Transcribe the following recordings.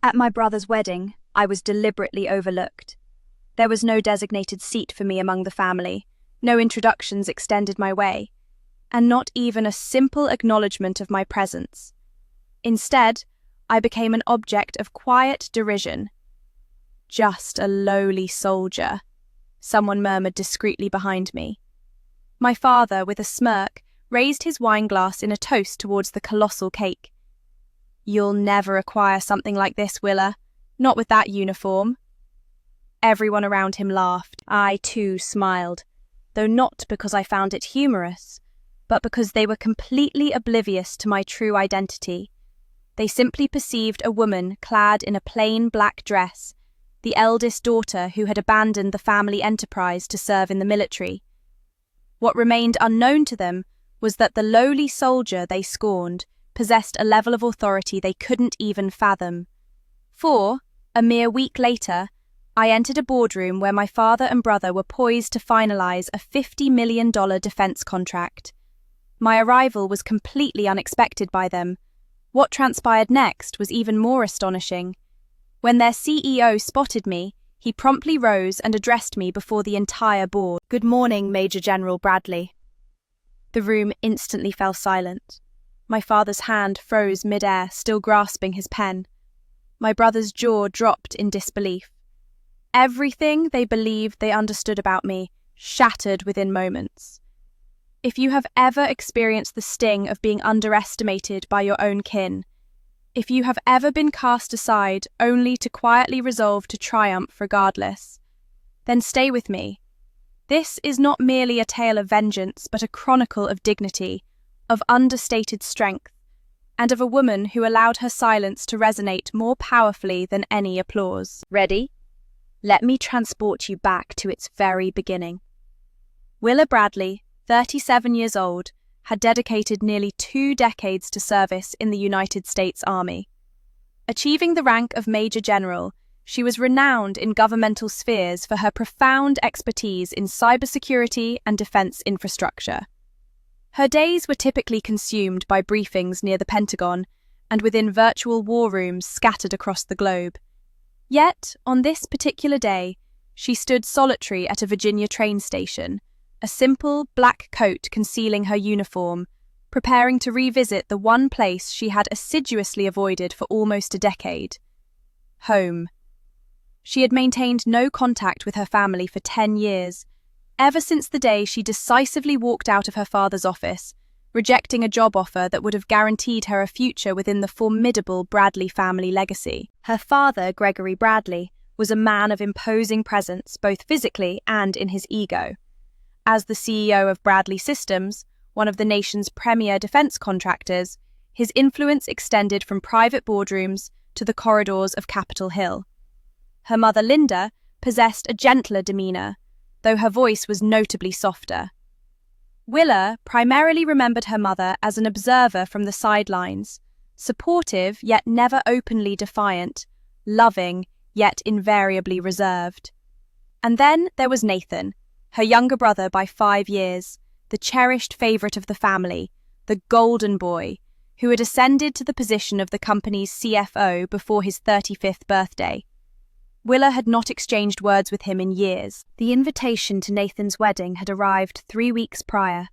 At my brother's wedding, I was deliberately overlooked. There was no designated seat for me among the family, no introductions extended my way, and not even a simple acknowledgement of my presence. Instead, I became an object of quiet derision. "Just a lowly soldier," someone murmured discreetly behind me. My father, with a smirk, raised his wineglass in a toast towards the colossal cake. "You'll never acquire something like this, Willa. Not with that uniform." Everyone around him laughed. I, too, smiled, though not because I found it humorous, but because they were completely oblivious to my true identity. They simply perceived a woman clad in a plain black dress, the eldest daughter who had abandoned the family enterprise to serve in the military. What remained unknown to them was that the lowly soldier they scorned possessed a level of authority they couldn't even fathom. For, a mere week later, I entered a boardroom where my father and brother were poised to finalize a $50 million defense contract. My arrival was completely unexpected by them. What transpired next was even more astonishing. When their CEO spotted me, he promptly rose and addressed me before the entire board. "Good morning, Major General Bradley." The room instantly fell silent. My father's hand froze mid-air, still grasping his pen. My brother's jaw dropped in disbelief. Everything they believed they understood about me shattered within moments. If you have ever experienced the sting of being underestimated by your own kin, if you have ever been cast aside only to quietly resolve to triumph regardless, then stay with me. This is not merely a tale of vengeance, but a chronicle of dignity, of understated strength, and of a woman who allowed her silence to resonate more powerfully than any applause. Ready? Let me transport you back to its very beginning. Willa Bradley, 37 years old, had dedicated nearly 2 decades to service in the United States Army. Achieving the rank of Major General, she was renowned in governmental spheres for her profound expertise in cybersecurity and defense infrastructure. Her days were typically consumed by briefings near the Pentagon and within virtual war rooms scattered across the globe. Yet, on this particular day, she stood solitary at a Virginia train station, a simple black coat concealing her uniform, preparing to revisit the one place she had assiduously avoided for almost a decade: home. She had maintained no contact with her family for 10 years, ever since the day she decisively walked out of her father's office, rejecting a job offer that would have guaranteed her a future within the formidable Bradley family legacy. Her father, Gregory Bradley, was a man of imposing presence both physically and in his ego. As the CEO of Bradley Systems, one of the nation's premier defense contractors, his influence extended from private boardrooms to the corridors of Capitol Hill. Her mother, Linda, possessed a gentler demeanor, though her voice was notably softer. Willa primarily remembered her mother as an observer from the sidelines, supportive yet never openly defiant, loving yet invariably reserved. And then there was Nathan, her younger brother by 5 years, the cherished favorite of the family, the golden boy, who had ascended to the position of the company's CFO before his 35th birthday. Willa had not exchanged words with him in years. The invitation to Nathan's wedding had arrived 3 weeks prior,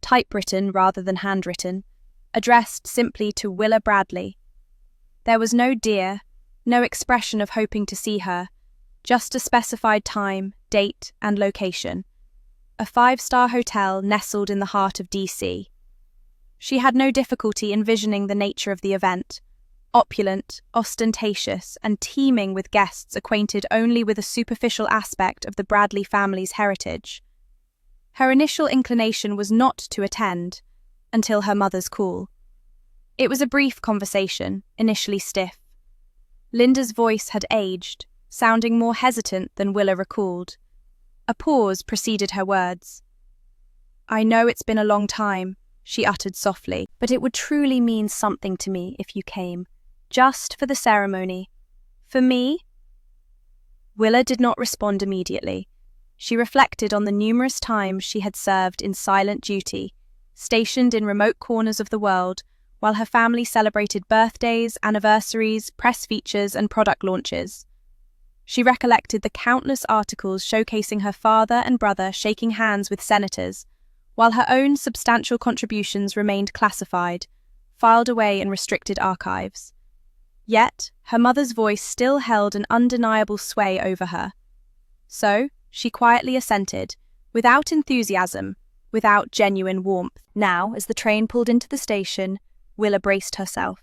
typewritten rather than handwritten, addressed simply to Willa Bradley. There was no dear, no expression of hoping to see her, just a specified time, date, and location. A 5-star hotel nestled in the heart of DC. She had no difficulty envisioning the nature of the event: opulent, ostentatious, and teeming with guests acquainted only with a superficial aspect of the Bradley family's heritage. Her initial inclination was not to attend, until her mother's call. It was a brief conversation, initially stiff. Linda's voice had aged, sounding more hesitant than Willa recalled. A pause preceded her words. "I know it's been a long time," she uttered softly, "but it would truly mean something to me if you came. Just for the ceremony. For me?" Willa did not respond immediately. She reflected on the numerous times she had served in silent duty, stationed in remote corners of the world while her family celebrated birthdays, anniversaries, press features, and product launches. She recollected the countless articles showcasing her father and brother shaking hands with senators, while her own substantial contributions remained classified, filed away in restricted archives. Yet, her mother's voice still held an undeniable sway over her. So, she quietly assented, without enthusiasm, without genuine warmth. Now, as the train pulled into the station, Willa braced herself.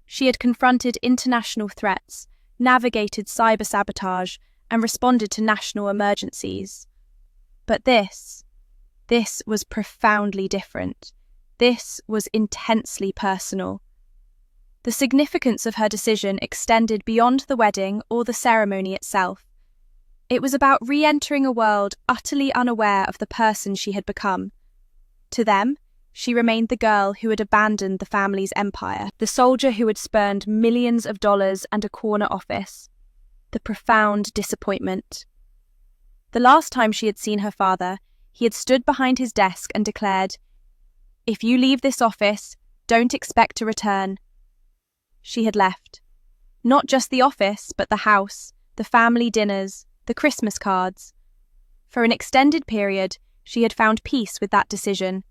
She had confronted international threats, navigated cyber-sabotage, and responded to national emergencies. But this was profoundly different. This was intensely personal. The significance of her decision extended beyond the wedding or the ceremony itself. It was about re-entering a world utterly unaware of the person she had become. To them, she remained the girl who had abandoned the family's empire, the soldier who had spurned millions of dollars and a corner office. The profound disappointment. The last time she had seen her father, he had stood behind his desk and declared, "If you leave this office, don't expect to return." She had left. Not just the office, but the house, the family dinners, the Christmas cards. For an extended period, she had found peace with that decision.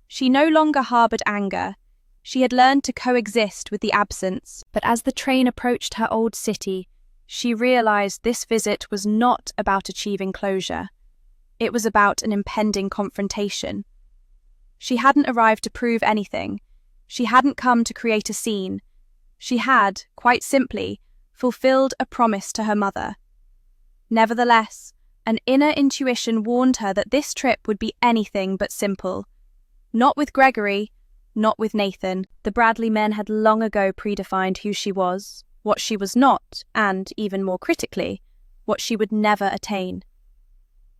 She no longer harboured anger. She had learned to coexist with the absence. But as the train approached her old city, she realised this visit was not about achieving closure. It was about an impending confrontation. She hadn't arrived to prove anything. She hadn't come to create a scene. She had, quite simply, fulfilled a promise to her mother. Nevertheless, an inner intuition warned her that this trip would be anything but simple. Not with Gregory, not with Nathan. The Bradley men had long ago predefined who she was, what she was not, and, even more critically, what she would never attain.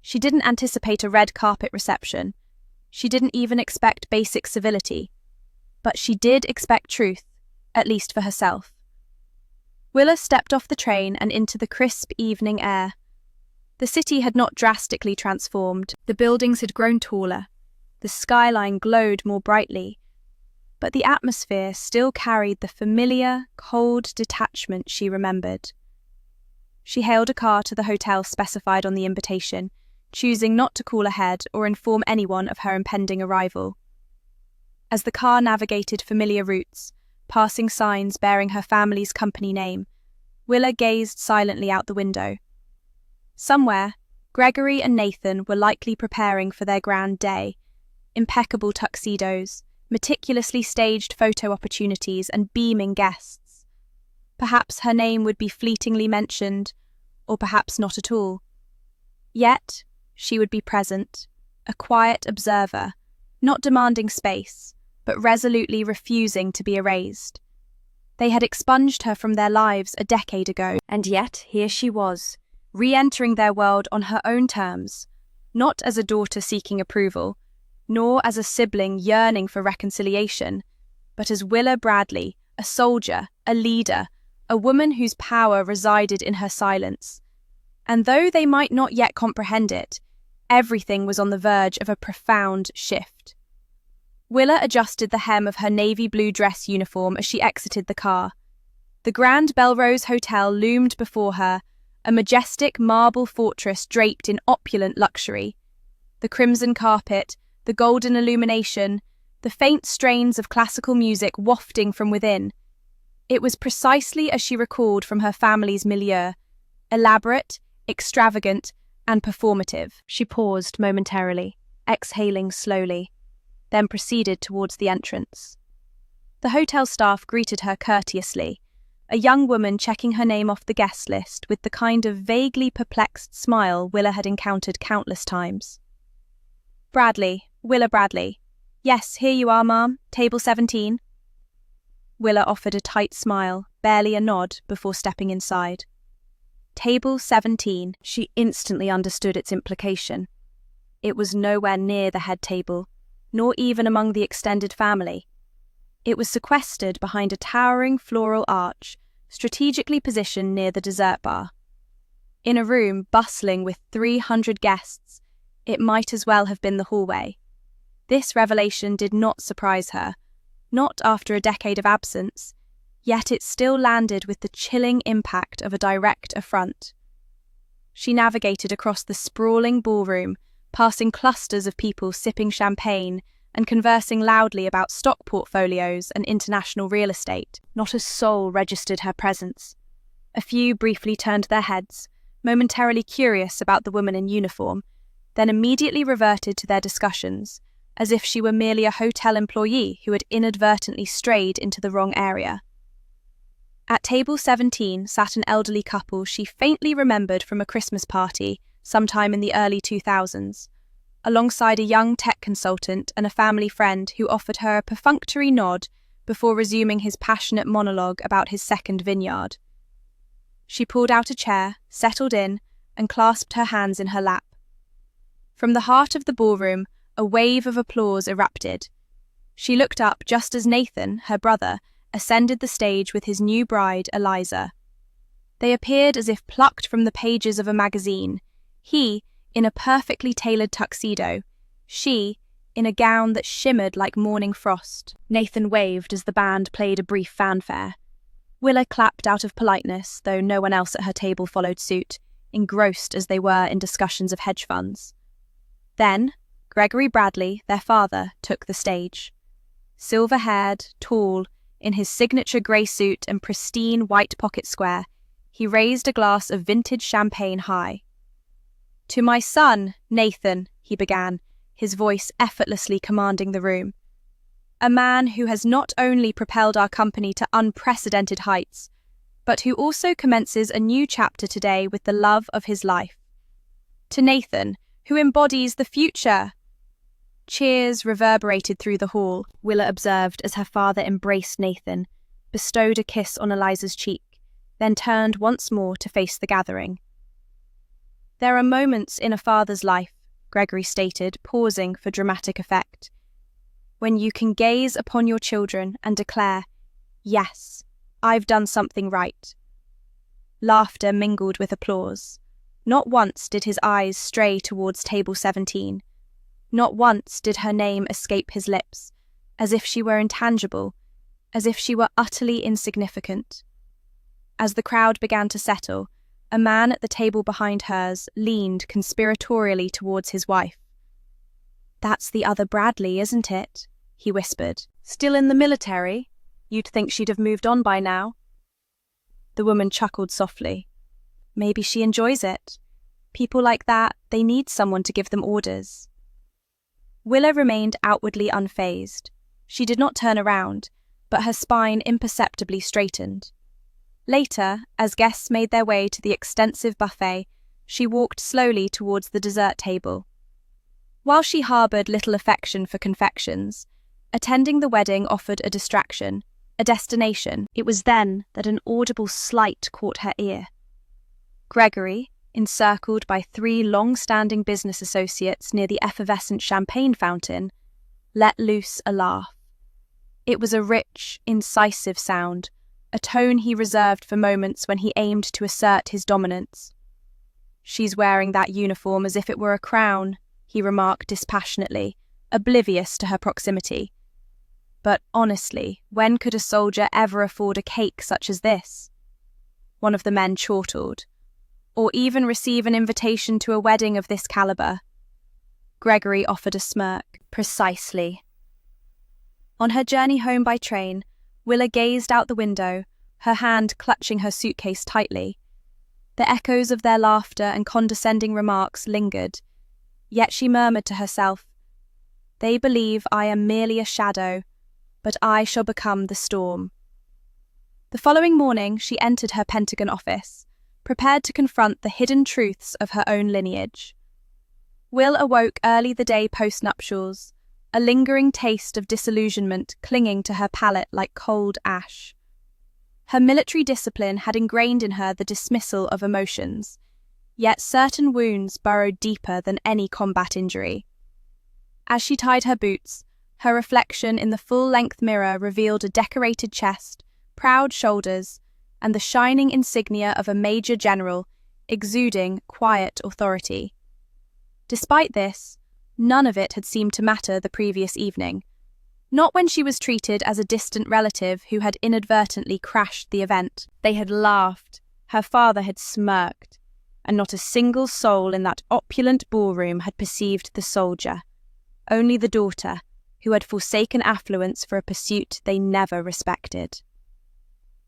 She didn't anticipate a red carpet reception. She didn't even expect basic civility. But she did expect truth, at least for herself. Willa stepped off the train and into the crisp evening air. The city had not drastically transformed. The buildings had grown taller. The skyline glowed more brightly. But the atmosphere still carried the familiar, cold detachment she remembered. She hailed a car to the hotel specified on the invitation, choosing not to call ahead or inform anyone of her impending arrival. As the car navigated familiar routes, passing signs bearing her family's company name, Willa gazed silently out the window. Somewhere, Gregory and Nathan were likely preparing for their grand day. Impeccable tuxedos, meticulously staged photo opportunities, and beaming guests. Perhaps her name would be fleetingly mentioned, or perhaps not at all. Yet, she would be present, a quiet observer, not demanding space, but resolutely refusing to be erased. They had expunged her from their lives a decade ago, and yet here she was, re-entering their world on her own terms, not as a daughter seeking approval, nor as a sibling yearning for reconciliation, but as Willa Bradley, a soldier, a leader, a woman whose power resided in her silence. And though they might not yet comprehend it, everything was on the verge of a profound shift. Willa adjusted the hem of her navy blue dress uniform as she exited the car. The Grand Belrose Hotel loomed before her, a majestic marble fortress draped in opulent luxury. The crimson carpet, the golden illumination, the faint strains of classical music wafting from within. It was precisely as she recalled from her family's milieu, elaborate, extravagant, and performative. She paused momentarily, exhaling slowly, then proceeded towards the entrance. The hotel staff greeted her courteously, a young woman checking her name off the guest list with the kind of vaguely perplexed smile Willa had encountered countless times. "Bradley, Willa Bradley. Yes, here you are, ma'am. Table 17. Willa offered a tight smile, barely a nod, before stepping inside. Table 17. She instantly understood its implication. It was nowhere near the head table, nor even among the extended family. It was sequestered behind a towering floral arch, strategically positioned near the dessert bar. In a room bustling with 300 guests, it might as well have been the hallway. This revelation did not surprise her. not after a decade of absence, yet it still landed with the chilling impact of a direct affront. She navigated across the sprawling ballroom, passing clusters of people sipping champagne and conversing loudly about stock portfolios and international real estate. Not a soul registered her presence. A few briefly turned their heads, momentarily curious about the woman in uniform, then immediately reverted to their discussions, as if she were merely a hotel employee who had inadvertently strayed into the wrong area. At table 17 sat an elderly couple she faintly remembered from a Christmas party sometime in the early 2000s, alongside a young tech consultant and a family friend who offered her a perfunctory nod before resuming his passionate monologue about his second vineyard. She pulled out a chair, settled in, and clasped her hands in her lap. From the heart of the ballroom, a wave of applause erupted. She looked up just as Nathan, her brother, ascended the stage with his new bride, Eliza. They appeared as if plucked from the pages of a magazine, he in a perfectly tailored tuxedo, she in a gown that shimmered like morning frost. Nathan waved as the band played a brief fanfare. Willa clapped out of politeness, though no one else at her table followed suit, engrossed as they were in discussions of hedge funds. Then, Gregory Bradley, their father, took the stage. Silver-haired, tall, in his signature grey suit and pristine white pocket square, he raised a glass of vintage champagne high. "To my son, Nathan," he began, his voice effortlessly commanding the room. "A man who has not only propelled our company to unprecedented heights, but who also commences a new chapter today with the love of his life. To Nathan, who embodies the future." Cheers reverberated through the hall, Willa observed as her father embraced Nathan, bestowed a kiss on Eliza's cheek, then turned once more to face the gathering. "There are moments in a father's life," Gregory stated, pausing for dramatic effect, "when you can gaze upon your children and declare, 'Yes, I've done something right.'" Laughter mingled with applause. Not once did his eyes stray towards table 17. Not once did her name escape his lips, as if she were intangible, as if she were utterly insignificant. As the crowd began to settle, a man at the table behind hers leaned conspiratorially towards his wife. "That's the other Bradley, isn't it?" he whispered. "Still in the military? You'd think she'd have moved on by now." The woman chuckled softly. "Maybe she enjoys it. People like that, they need someone to give them orders." Willa remained outwardly unfazed. She did not turn around, but her spine imperceptibly straightened. Later, as guests made their way to the extensive buffet, she walked slowly towards the dessert table. While she harboured little affection for confections, attending the wedding offered a distraction, a destination. It was then that an audible slight caught her ear. Gregory, encircled by 3 long-standing business associates near the effervescent champagne fountain, let loose a laugh. It was a rich, incisive sound, a tone he reserved for moments when he aimed to assert his dominance. "She's wearing that uniform as if it were a crown," he remarked dispassionately, oblivious to her proximity. "But honestly, when could a soldier ever afford a cake such as this?" One of the men chortled. "Or even receive an invitation to a wedding of this caliber?" Gregory offered a smirk. "Precisely." On her journey home by train, Willa gazed out the window, her hand clutching her suitcase tightly. The echoes of their laughter and condescending remarks lingered, yet she murmured to herself, "They believe I am merely a shadow, but I shall become the storm." The following morning, she entered her Pentagon office, prepared to confront the hidden truths of her own lineage. Will awoke early the day post-nuptials, a lingering taste of disillusionment clinging to her palate like cold ash. Her military discipline had ingrained in her the dismissal of emotions, yet certain wounds burrowed deeper than any combat injury. As she tied her boots, her reflection in the full-length mirror revealed a decorated chest, proud shoulders, and the shining insignia of a major general, exuding quiet authority. Despite this, none of it had seemed to matter the previous evening. Not when she was treated as a distant relative who had inadvertently crashed the event. They had laughed, her father had smirked, and not a single soul in that opulent ballroom had perceived the soldier, only the daughter, who had forsaken affluence for a pursuit they never respected.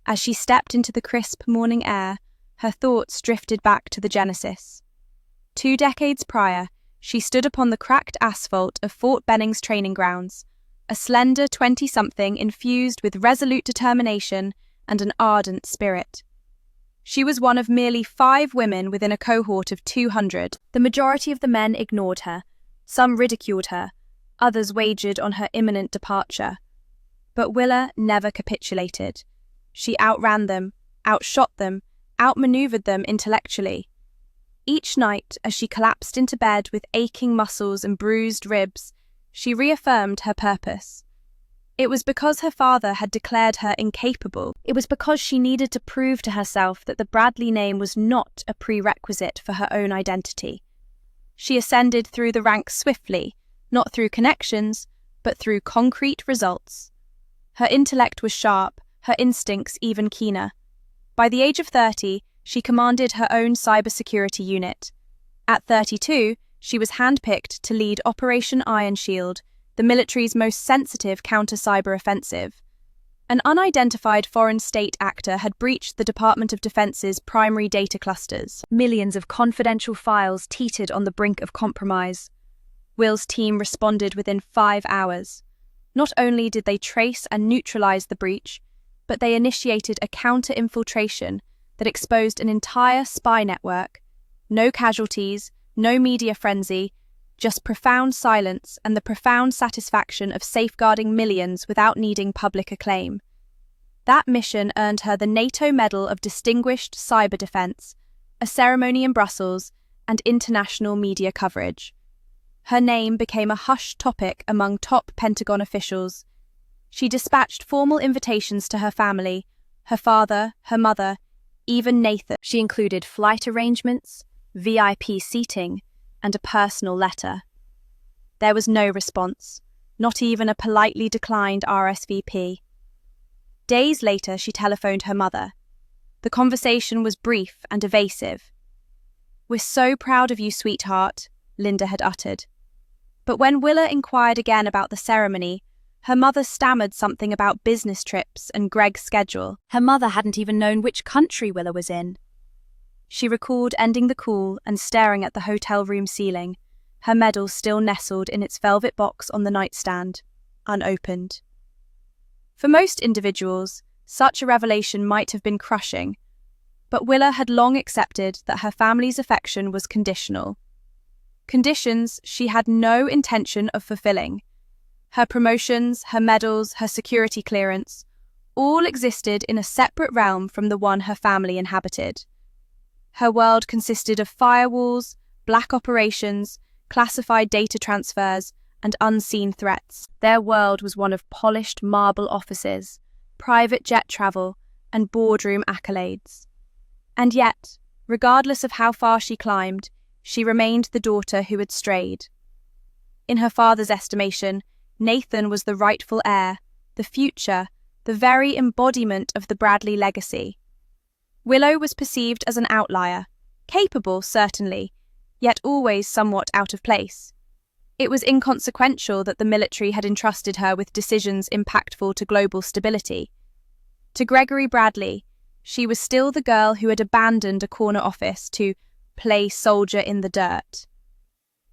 As she stepped into the crisp morning air, her thoughts drifted back to the genesis. 2 decades prior, she stood upon the cracked asphalt of Fort Benning's training grounds, a slender 20-something infused with resolute determination and an ardent spirit. She was one of merely 5 women within a cohort of 200. The majority of the men ignored her, some ridiculed her, others wagered on her imminent departure. But Willa never capitulated. She outran them, outshot them, outmaneuvered them intellectually. Each night, as she collapsed into bed with aching muscles and bruised ribs, she reaffirmed her purpose. It was because her father had declared her incapable. It was because she needed to prove to herself that the Bradley name was not a prerequisite for her own identity. She ascended through the ranks swiftly, not through connections, but through concrete results. Her intellect was sharp, her instincts even keener. By the age of 30, she commanded her own cybersecurity unit. At 32, she was handpicked to lead Operation Iron Shield, the military's most sensitive counter-cyber offensive. An unidentified foreign state actor had breached the Department of Defense's primary data clusters. Millions of confidential files teetered on the brink of compromise. Will's team responded within 5 hours. Not only did they trace and neutralize the breach, but they initiated a counter-infiltration that exposed an entire spy network. No casualties, no media frenzy, just profound silence and the profound satisfaction of safeguarding millions without needing public acclaim. That mission earned her the NATO Medal of Distinguished Cyber Defense, a ceremony in Brussels, and international media coverage. Her name became a hushed topic among top Pentagon officials. She dispatched formal invitations to her family, her father, her mother, even Nathan. She included flight arrangements, VIP seating, and a personal letter. There was no response, not even a politely declined RSVP. Days later, she telephoned her mother. The conversation was brief and evasive. "We're so proud of you, sweetheart," Linda had uttered. But when Willa inquired again about the ceremony, her mother stammered something about business trips and Greg's schedule. Her mother hadn't even known which country Willa was in. She recalled ending the call and staring at the hotel room ceiling, her medal still nestled in its velvet box on the nightstand, unopened. For most individuals, such a revelation might have been crushing, but Willa had long accepted that her family's affection was conditional. Conditions she had no intention of fulfilling. Her promotions, her medals, her security clearance, all existed in a separate realm from the one her family inhabited. Her world consisted of firewalls, black operations, classified data transfers, and unseen threats. Their world was one of polished marble offices, private jet travel, and boardroom accolades. And yet, regardless of how far she climbed, she remained the daughter who had strayed. In her father's estimation, Nathan was the rightful heir, the future, the very embodiment of the Bradley legacy. Willow was perceived as an outlier, capable certainly, yet always somewhat out of place. It was inconsequential that the military had entrusted her with decisions impactful to global stability. To Gregory Bradley, she was still the girl who had abandoned a corner office to play soldier in the dirt.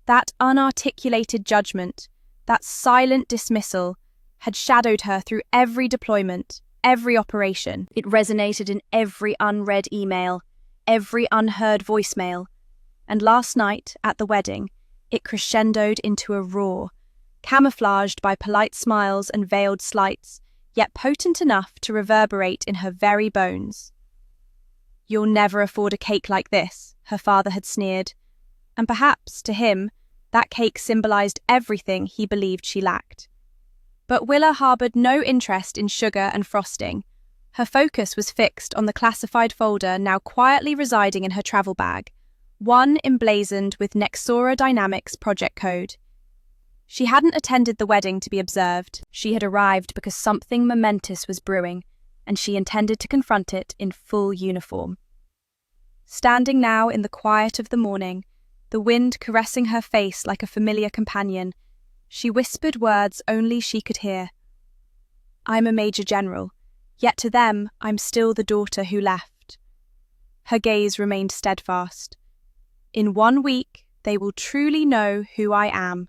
That unarticulated judgment, that silent dismissal, had shadowed her through every deployment, every operation. It resonated in every unread email, every unheard voicemail. And last night, at the wedding, it crescendoed into a roar, camouflaged by polite smiles and veiled slights, yet potent enough to reverberate in her very bones. "You'll never afford a cake like this," her father had sneered, and perhaps, to him, that cake symbolized everything he believed she lacked. But Willa harbored no interest in sugar and frosting. Her focus was fixed on the classified folder now quietly residing in her travel bag, one emblazoned with Nexora Dynamics project code. She hadn't attended the wedding to be observed. She had arrived because something momentous was brewing, and she intended to confront it in full uniform. Standing now in the quiet of the morning, the wind caressing her face like a familiar companion, she whispered words only she could hear. "I'm a major general, yet to them I'm still the daughter who left." Her gaze remained steadfast. "In 1 week, they will truly know who I am."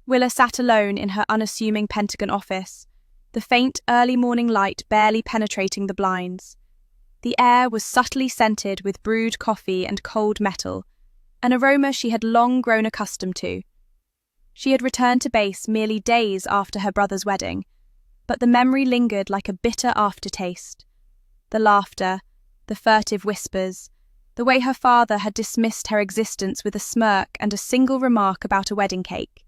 Willa sat alone in her unassuming Pentagon office, the faint early morning light barely penetrating the blinds. The air was subtly scented with brewed coffee and cold metal, an aroma she had long grown accustomed to. She had returned to base merely days after her brother's wedding, but the memory lingered like a bitter aftertaste. The laughter, the furtive whispers, the way her father had dismissed her existence with a smirk and a single remark about a wedding cake.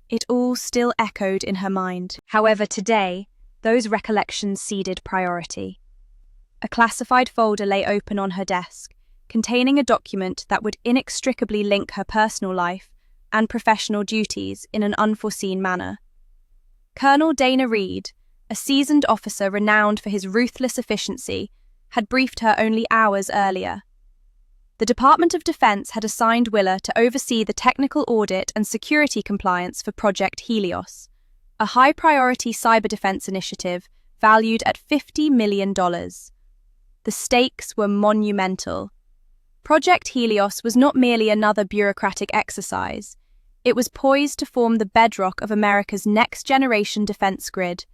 It all still echoed in her mind. However, today, those recollections ceded priority. A classified folder lay open on her desk, containing a document that would inextricably link her personal life and professional duties in an unforeseen manner. Colonel Dana Reed, a seasoned officer renowned for his ruthless efficiency, had briefed her only hours earlier. The Department of Defense had assigned Willa to oversee the technical audit and security compliance for Project Helios, a high-priority cyber defense initiative valued at $50 million. The stakes were monumental. Project Helios was not merely another bureaucratic exercise. It was poised to form the bedrock of America's next-generation defense grid,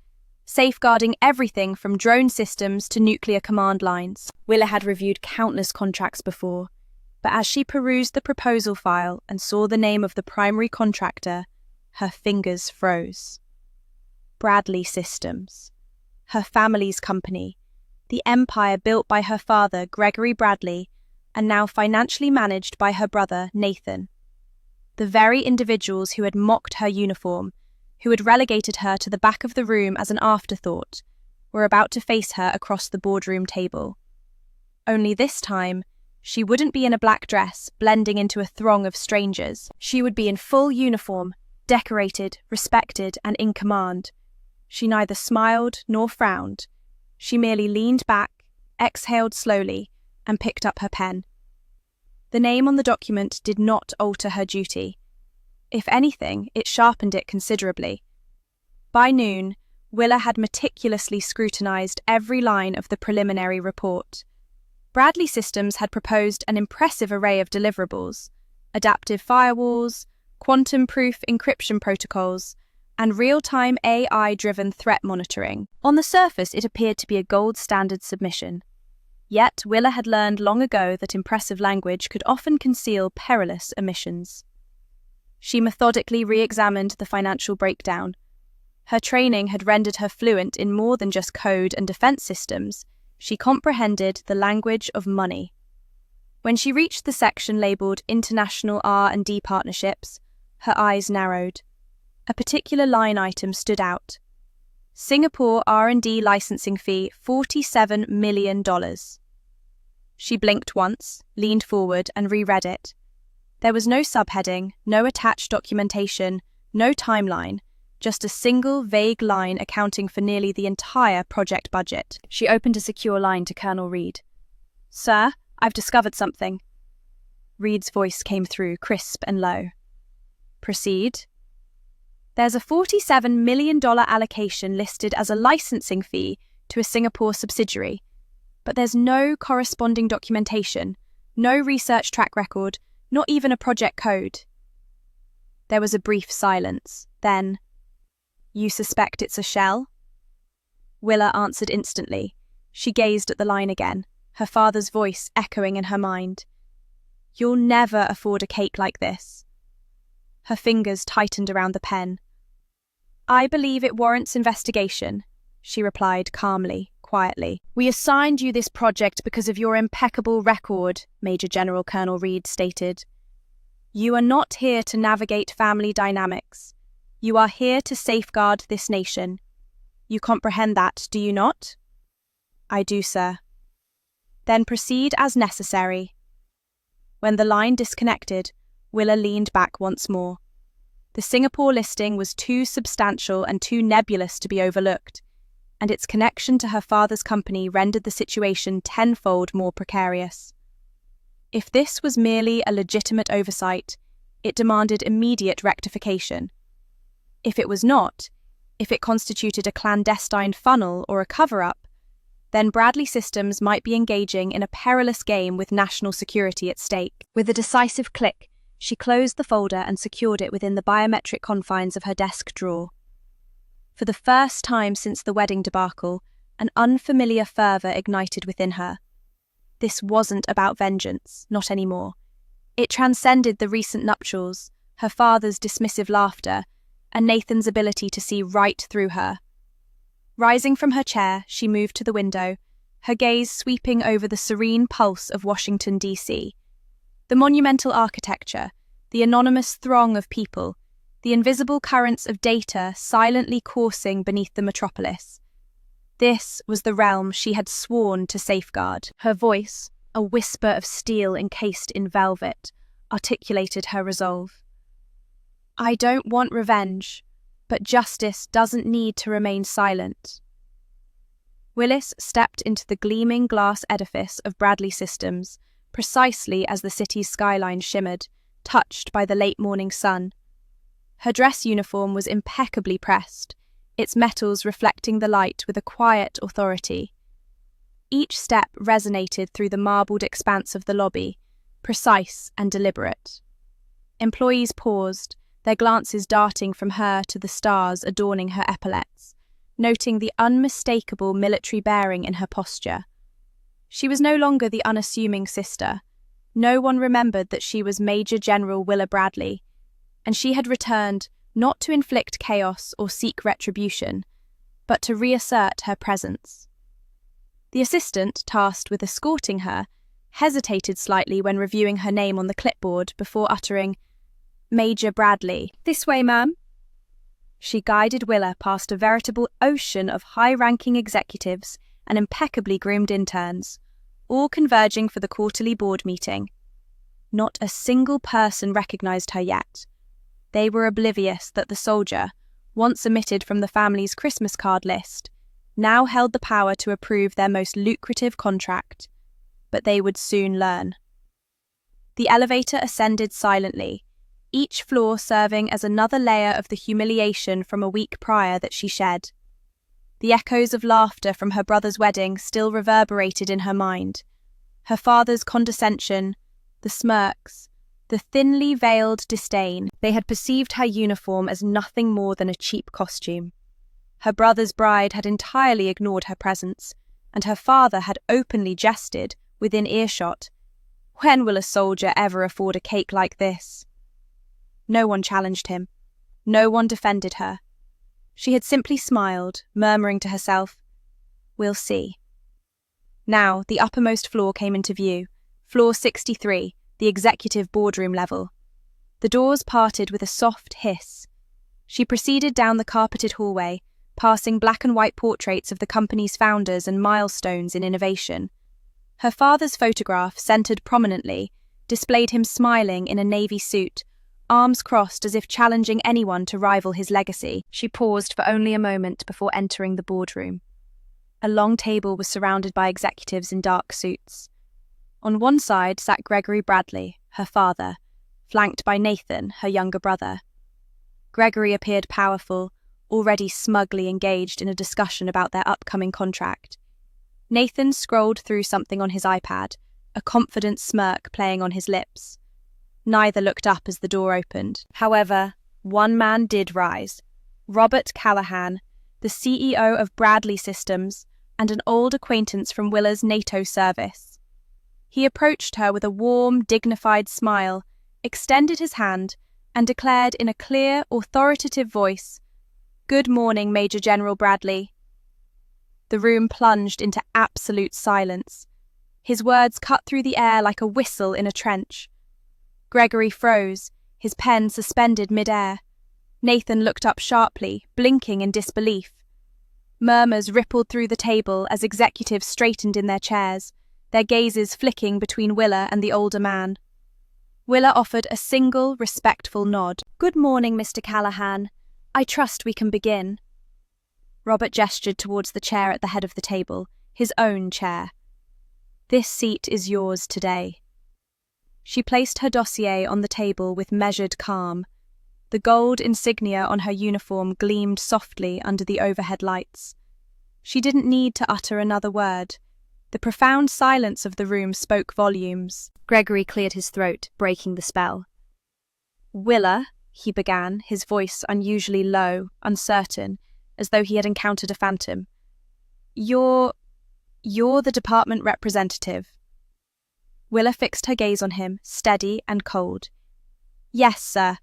safeguarding everything from drone systems to nuclear command lines. Willa had reviewed countless contracts before, but as she perused the proposal file and saw the name of the primary contractor, her fingers froze. Bradley Systems, her family's company, the empire built by her father, Gregory Bradley, and now financially managed by her brother, Nathan. The very individuals who had mocked her uniform, who had relegated her to the back of the room as an afterthought, were about to face her across the boardroom table. Only this time, she wouldn't be in a black dress, blending into a throng of strangers. She would be in full uniform, decorated, respected, and in command. She neither smiled nor frowned. She merely leaned back, exhaled slowly, and picked up her pen. The name on the document did not alter her duty. If anything, it sharpened it considerably. By noon, Willa had meticulously scrutinized every line of the preliminary report. Bradley Systems had proposed an impressive array of deliverables: adaptive firewalls, quantum-proof encryption protocols, and real-time AI-driven threat monitoring. On the surface, it appeared to be a gold-standard submission. Yet, Willa had learned long ago that impressive language could often conceal perilous omissions. She methodically re-examined the financial breakdown. Her training had rendered her fluent in more than just code and defense systems. She comprehended the language of money. When she reached the section labeled International R&D Partnerships, her eyes narrowed. A particular line item stood out. Singapore R&D licensing fee, $47 million. She blinked once, leaned forward, and reread it. There was no subheading, no attached documentation, no timeline, just a single vague line accounting for nearly the entire project budget. She opened a secure line to Colonel Reed. "Sir, I've discovered something." Reed's voice came through, crisp and low. "Proceed." "There's a $47 million allocation listed as a licensing fee to a Singapore subsidiary, but there's no corresponding documentation, no research track record, not even a project code." There was a brief silence. Then, "You suspect it's a shell?" Willa answered instantly. She gazed at the line again, her father's voice echoing in her mind. "You'll never afford a cake like this." Her fingers tightened around the pen. "I believe it warrants investigation," she replied calmly, quietly. "We assigned you this project because of your impeccable record," Major General Colonel Reed stated. "You are not here to navigate family dynamics. You are here to safeguard this nation. You comprehend that, do you not?" "I do, sir." "Then proceed as necessary." When the line disconnected, Willa leaned back once more. The Singapore listing was too substantial and too nebulous to be overlooked, and its connection to her father's company rendered the situation tenfold more precarious. If this was merely a legitimate oversight, it demanded immediate rectification. If it was not, if it constituted a clandestine funnel or a cover-up, then Bradley Systems might be engaging in a perilous game with national security at stake. With a decisive click, she closed the folder and secured it within the biometric confines of her desk drawer. For the first time since the wedding debacle, an unfamiliar fervour ignited within her. This wasn't about vengeance, not anymore. It transcended the recent nuptials, her father's dismissive laughter, and Nathan's ability to see right through her. Rising from her chair, she moved to the window, her gaze sweeping over the serene pulse of Washington, D.C. The monumental architecture, the anonymous throng of people, the invisible currents of data silently coursing beneath the metropolis. This was the realm she had sworn to safeguard. Her voice, a whisper of steel encased in velvet, articulated her resolve. I don't want revenge, but justice doesn't need to remain silent. Willis stepped into the gleaming glass edifice of Bradley Systems, precisely as the city's skyline shimmered, touched by the late morning sun. Her dress uniform was impeccably pressed, its metals reflecting the light with a quiet authority. Each step resonated through the marbled expanse of the lobby, precise and deliberate. Employees paused, their glances darting from her to the stars adorning her epaulets, noting the unmistakable military bearing in her posture. She was no longer the unassuming sister. No one remembered that she was Major General Willa Bradley, and she had returned not to inflict chaos or seek retribution, but to reassert her presence. The assistant, tasked with escorting her, hesitated slightly when reviewing her name on the clipboard before uttering, "Major Bradley." "This way, ma'am." She guided Willa past a veritable ocean of high-ranking executives and impeccably groomed interns, all converging for the quarterly board meeting. Not a single person recognized her yet. They were oblivious that the soldier, once omitted from the family's Christmas card list, now held the power to approve their most lucrative contract. But they would soon learn. The elevator ascended silently, each floor serving as another layer of the humiliation from a week prior that she shed. The echoes of laughter from her brother's wedding still reverberated in her mind. Her father's condescension, the smirks, the thinly veiled disdain. They had perceived her uniform as nothing more than a cheap costume. Her brother's bride had entirely ignored her presence, and her father had openly jested, within earshot, "When will a soldier ever afford a cake like this?" No one challenged him. No one defended her. She had simply smiled, murmuring to herself, "We'll see." Now, the uppermost floor came into view, floor 63, the executive boardroom level. The doors parted with a soft hiss. She proceeded down the carpeted hallway, passing black and white portraits of the company's founders and milestones in innovation. Her father's photograph, centered prominently, displayed him smiling in a navy suit, arms crossed as if challenging anyone to rival his legacy. She paused for only a moment before entering the boardroom. A long table was surrounded by executives in dark suits. On one side sat Gregory Bradley, her father, flanked by Nathan, her younger brother. Gregory appeared powerful, already smugly engaged in a discussion about their upcoming contract. Nathan scrolled through something on his iPad, a confident smirk playing on his lips. Neither looked up as the door opened. However, one man did rise. Robert Callahan, the CEO of Bradley Systems, and an old acquaintance from Willa's NATO service. He approached her with a warm, dignified smile, extended his hand, and declared in a clear, authoritative voice, "Good morning, Major General Bradley." The room plunged into absolute silence. His words cut through the air like a whistle in a trench. Gregory froze, his pen suspended mid-air. Nathan looked up sharply, blinking in disbelief. Murmurs rippled through the table as executives straightened in their chairs, their gazes flicking between Willa and the older man. Willa offered a single, respectful nod. "Good morning, Mr. Callahan. I trust we can begin." Robert gestured towards the chair at the head of the table, his own chair. "This seat is yours today." She placed her dossier on the table with measured calm. The gold insignia on her uniform gleamed softly under the overhead lights. She didn't need to utter another word. The profound silence of the room spoke volumes. Gregory cleared his throat, breaking the spell. "Willa," he began, his voice unusually low, uncertain, as though he had encountered a phantom. You're the department representative." Willa fixed her gaze on him, steady and cold. "Yes, sir.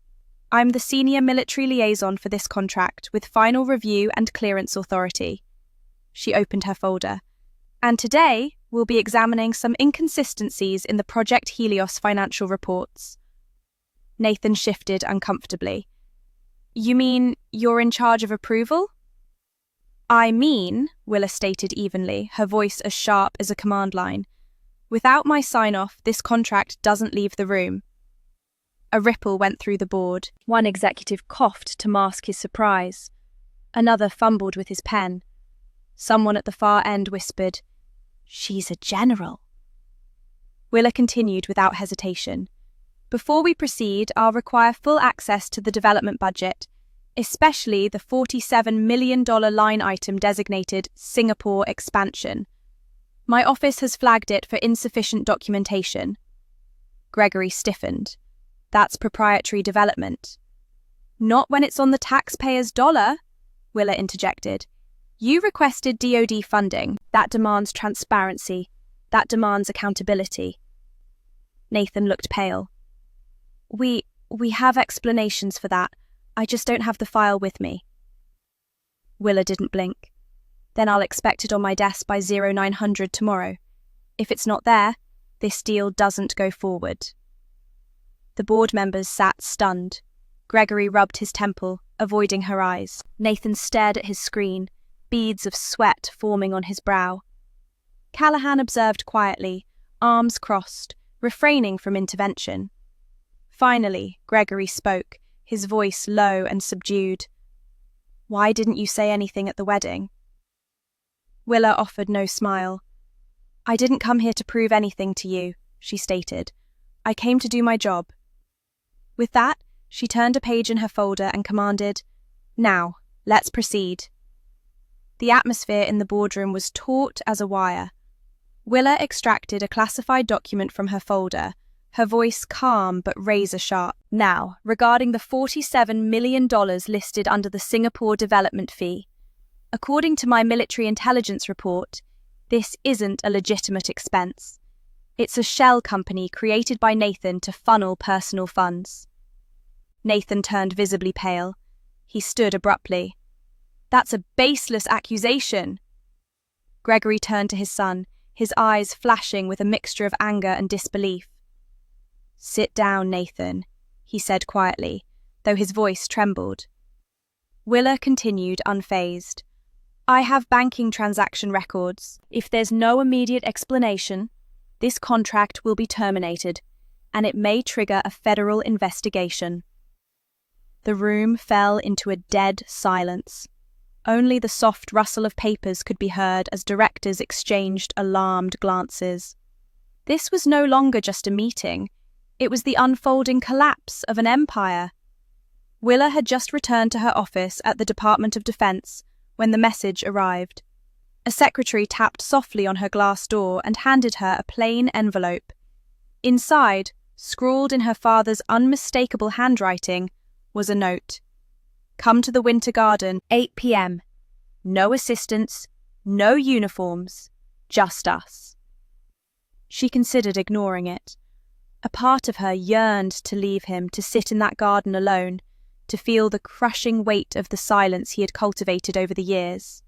I'm the senior military liaison for this contract, with final review and clearance authority." She opened her folder. "And today, we'll be examining some inconsistencies in the Project Helios financial reports." Nathan shifted uncomfortably. "You mean you're in charge of approval?" "I mean," Willa stated evenly, her voice as sharp as a command line, "without my sign-off, this contract doesn't leave the room." A ripple went through the board. One executive coughed to mask his surprise. Another fumbled with his pen. Someone at the far end whispered, "She's a general." Willa continued without hesitation. "Before we proceed, I'll require full access to the development budget, especially the $47 million line item designated Singapore expansion. My office has flagged it for insufficient documentation." Gregory stiffened. "That's proprietary development." "Not when it's on the taxpayer's dollar," Willa interjected. "You requested DoD funding. That demands transparency. That demands accountability." Nathan looked pale. We have explanations for that. I just don't have the file with me." Willa didn't blink. "Then I'll expect it on my desk by 0900 tomorrow. If it's not there, this deal doesn't go forward." The board members sat stunned. Gregory rubbed his temple, avoiding her eyes. Nathan stared at his screen, beads of sweat forming on his brow. Callahan observed quietly, arms crossed, refraining from intervention. Finally, Gregory spoke, his voice low and subdued. "Why didn't you say anything at the wedding?" Willa offered no smile. "I didn't come here to prove anything to you," she stated. "I came to do my job." With that, she turned a page in her folder and commanded, "Now, let's proceed." The atmosphere in the boardroom was taut as a wire. Willa extracted a classified document from her folder, her voice calm but razor-sharp. "Now, regarding the $47 million listed under the Singapore development fee. According to my military intelligence report, this isn't a legitimate expense. It's a shell company created by Nathan to funnel personal funds." Nathan turned visibly pale. He stood abruptly. "That's a baseless accusation." Gregory turned to his son, his eyes flashing with a mixture of anger and disbelief. "Sit down, Nathan," he said quietly, though his voice trembled. Willa continued unfazed. "I have banking transaction records. If there's no immediate explanation, this contract will be terminated, and it may trigger a federal investigation." The room fell into a dead silence. Only the soft rustle of papers could be heard as directors exchanged alarmed glances. This was no longer just a meeting. It was the unfolding collapse of an empire. Willa had just returned to her office at the Department of Defense when the message arrived. A secretary tapped softly on her glass door and handed her a plain envelope. Inside, scrawled in her father's unmistakable handwriting, was a note. "Come to the Winter Garden, 8 p.m. No assistants, no uniforms, just us." She considered ignoring it. A part of her yearned to leave him, to sit in that garden alone, to feel the crushing weight of the silence he had cultivated over the years.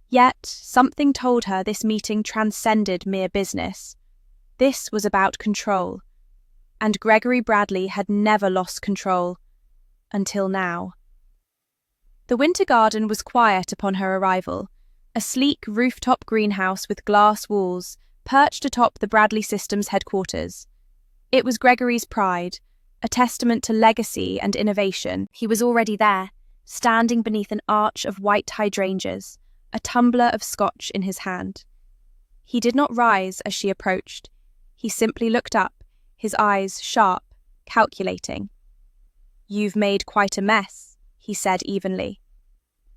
Yet, something told her this meeting transcended mere business. This was about control. And Gregory Bradley had never lost control. Until now. The Winter Garden was quiet upon her arrival, a sleek rooftop greenhouse with glass walls perched atop the Bradley Systems headquarters. It was Gregory's pride, a testament to legacy and innovation. He was already there, standing beneath an arch of white hydrangeas, a tumbler of scotch in his hand. He did not rise as she approached. He simply looked up, his eyes sharp, calculating. "You've made quite a mess," he said evenly.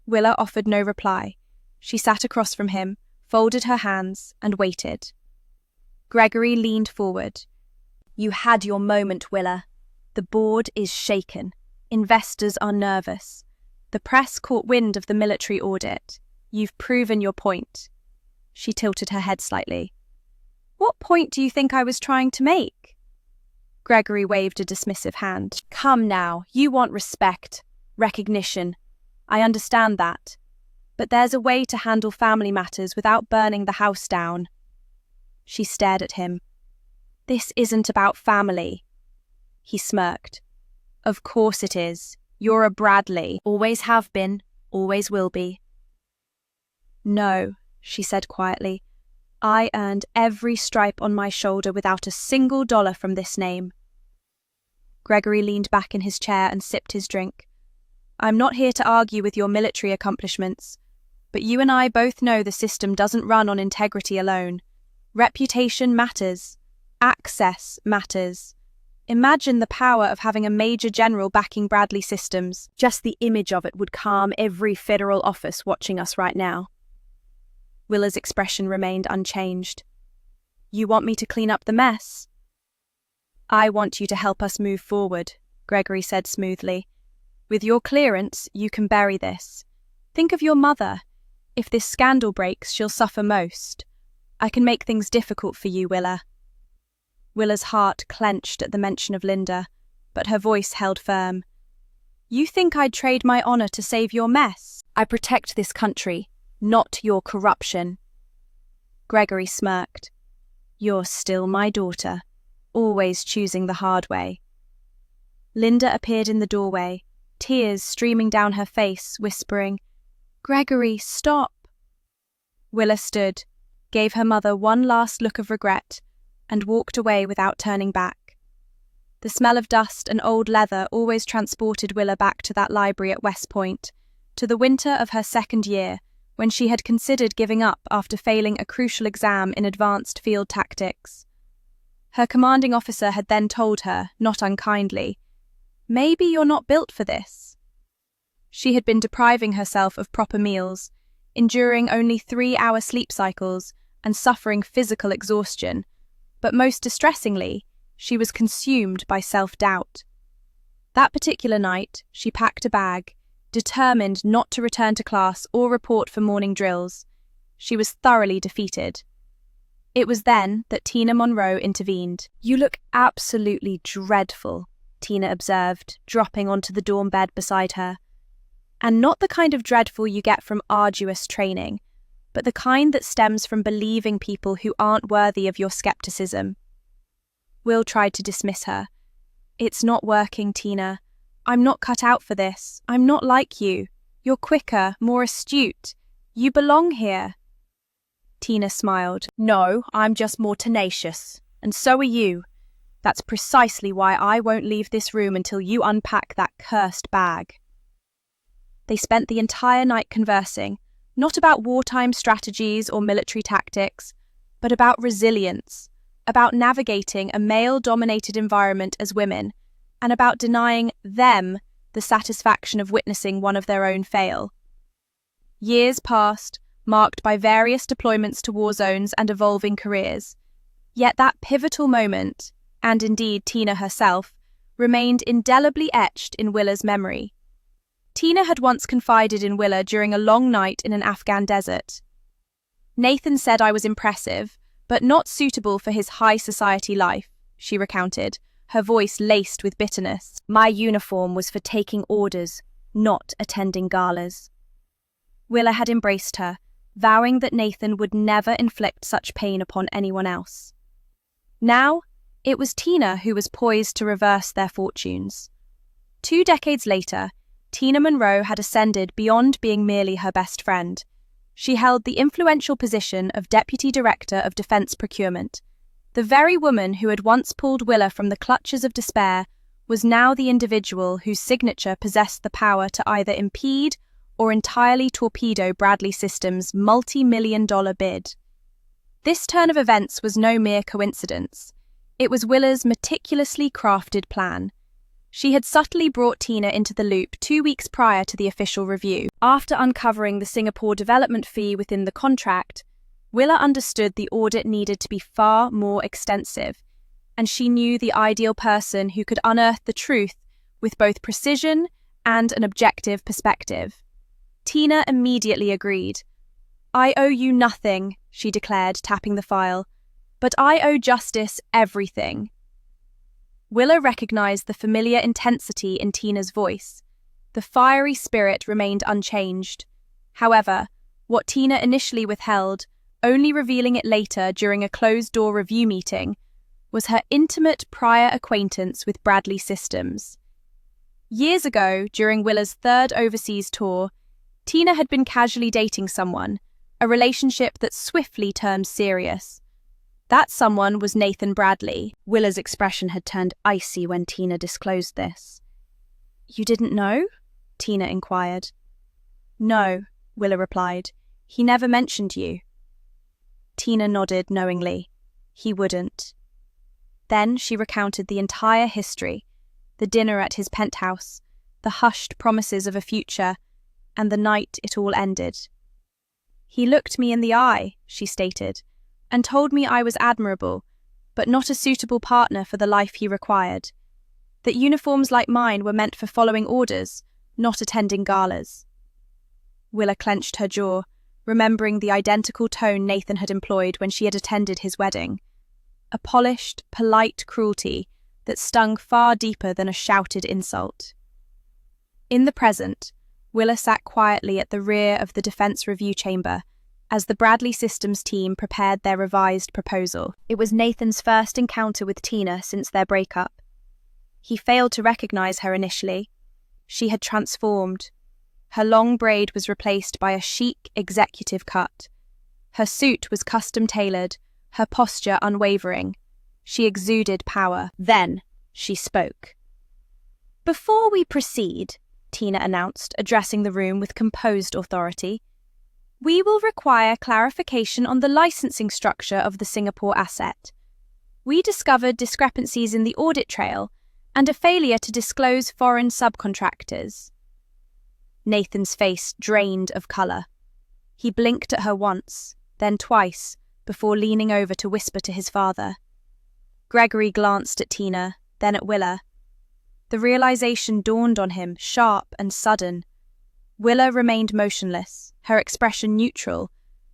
Willa offered no reply. She sat across from him, folded her hands, and waited. Gregory leaned forward. "You had your moment, Willa. The board is shaken. Investors are nervous. The press caught wind of the military audit. You've proven your point." She tilted her head slightly. "What point do you think I was trying to make?" Gregory waved a dismissive hand. "Come now, you want respect, recognition. I understand that. But there's a way to handle family matters without burning the house down." She stared at him. "This isn't about family." He smirked. "Of course it is. You're a Bradley. Always have been, always will be." "No," she said quietly. "I earned every stripe on my shoulder without a single dollar from this name." Gregory leaned back in his chair and sipped his drink. "I'm not here to argue with your military accomplishments, but you and I both know the system doesn't run on integrity alone. Reputation matters. Access matters. Imagine the power of having a major general backing Bradley Systems. Just the image of it would calm every federal office watching us right now." Willa's expression remained unchanged. "You want me to clean up the mess?" "I want you to help us move forward," Gregory said smoothly. "With your clearance, you can bury this. Think of your mother. If this scandal breaks, she'll suffer most. I can make things difficult for you, Willa." Willa's heart clenched at the mention of Linda, but her voice held firm. "You think I'd trade my honor to save your mess? I protect this country, not your corruption." Gregory smirked. "You're still my daughter, always choosing the hard way." Linda appeared in the doorway, tears streaming down her face, whispering, "Gregory, stop." Willa stood, gave her mother one last look of regret, and walked away without turning back. The smell of dust and old leather always transported Willa back to that library at West Point, to the winter of her second year, when she had considered giving up after failing a crucial exam in advanced field tactics. Her commanding officer had then told her, not unkindly, "Maybe you're not built for this." She had been depriving herself of proper meals, enduring only 3-hour sleep cycles, and suffering physical exhaustion, but most distressingly, she was consumed by self-doubt. That particular night, she packed a bag, determined not to return to class or report for morning drills. She was thoroughly defeated. It was then that Tina Monroe intervened. "You look absolutely dreadful," Tina observed, dropping onto the dorm bed beside her. "And not the kind of dreadful you get from arduous training, but the kind that stems from believing people who aren't worthy of your skepticism." Will tried to dismiss her. "It's not working, Tina. I'm not cut out for this. I'm not like you. You're quicker, more astute. You belong here." Tina smiled. "No, I'm just more tenacious. And so are you. That's precisely why I won't leave this room until you unpack that cursed bag." They spent the entire night conversing, not about wartime strategies or military tactics, but about resilience, about navigating a male-dominated environment as women, and about denying them the satisfaction of witnessing one of their own fail. Years passed, marked by various deployments to war zones and evolving careers. Yet that pivotal moment, and indeed Tina herself, remained indelibly etched in Willa's memory. Tina had once confided in Willa during a long night in an Afghan desert. "Nathan said I was impressive, but not suitable for his high society life," she recounted, her voice laced with bitterness. "My uniform was for taking orders, not attending galas." Willa had embraced her, vowing that Nathan would never inflict such pain upon anyone else. Now, it was Tina who was poised to reverse their fortunes. 2 decades later, Tina Monroe had ascended beyond being merely her best friend. She held the influential position of Deputy Director of Defense Procurement, The very woman who had once pulled Willa from the clutches of despair was now the individual whose signature possessed the power to either impede or entirely torpedo Bradley Systems' multi-million-dollar bid. This turn of events was no mere coincidence. It was Willa's meticulously crafted plan. She had subtly brought Tina into the loop 2 weeks prior to the official review. After uncovering the Singapore development fee within the contract, Willa understood the audit needed to be far more extensive, and she knew the ideal person who could unearth the truth with both precision and an objective perspective. Tina immediately agreed. "I owe you nothing," she declared, tapping the file, "but I owe justice everything." Willa recognized the familiar intensity in Tina's voice. The fiery spirit remained unchanged. However, what Tina initially withheld, only revealing it later during a closed-door review meeting, was her intimate prior acquaintance with Bradley Systems. Years ago, during Willa's third overseas tour, Tina had been casually dating someone, a relationship that swiftly turned serious. That someone was Nathan Bradley. Willa's expression had turned icy when Tina disclosed this. "You didn't know?" Tina inquired. "No," Willa replied. "He never mentioned you." Tina nodded knowingly. He wouldn't. Then she recounted the entire history, the dinner at his penthouse, the hushed promises of a future, and the night it all ended. "He looked me in the eye," she stated, "and told me I was admirable, but not a suitable partner for the life he required. That uniforms like mine were meant for following orders, not attending galas." Willa clenched her jaw, remembering the identical tone Nathan had employed when she had attended his wedding. A polished, polite cruelty that stung far deeper than a shouted insult. In the present, Willa sat quietly at the rear of the defense review chamber as the Bradley Systems team prepared their revised proposal. It was Nathan's first encounter with Tina since their breakup. He failed to recognize her initially. She had transformed. Her long braid was replaced by a chic executive cut. Her suit was custom-tailored, her posture unwavering. She exuded power. Then she spoke. "Before we proceed," Tina announced, addressing the room with composed authority, "we will require clarification on the licensing structure of the Singapore asset. We discovered discrepancies in the audit trail and a failure to disclose foreign subcontractors." Nathan's face drained of colour. He blinked at her once, then twice, before leaning over to whisper to his father. Gregory glanced at Tina, then at Willa. The realization dawned on him, sharp and sudden. Willa remained motionless, her expression neutral,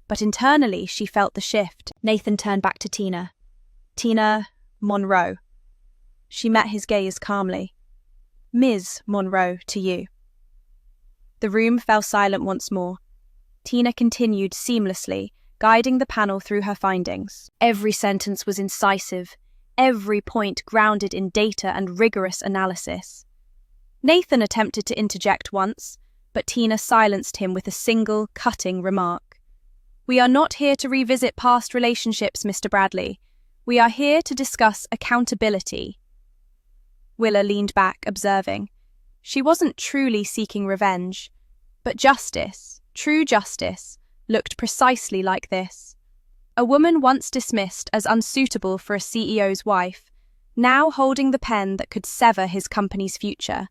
but internally she felt the shift. Nathan turned back to Tina. "Tina Monroe." She met his gaze calmly. "Ms. Monroe, to you." The room fell silent once more. Tina continued seamlessly, guiding the panel through her findings. Every sentence was incisive, every point grounded in data and rigorous analysis. Nathan attempted to interject once, but Tina silenced him with a single, cutting remark. "We are not here to revisit past relationships, Mr. Bradley. We are here to discuss accountability." Willa leaned back, observing. She wasn't truly seeking revenge, but justice, true justice, looked precisely like this. A woman once dismissed as unsuitable for a CEO's wife, now holding the pen that could sever his company's future,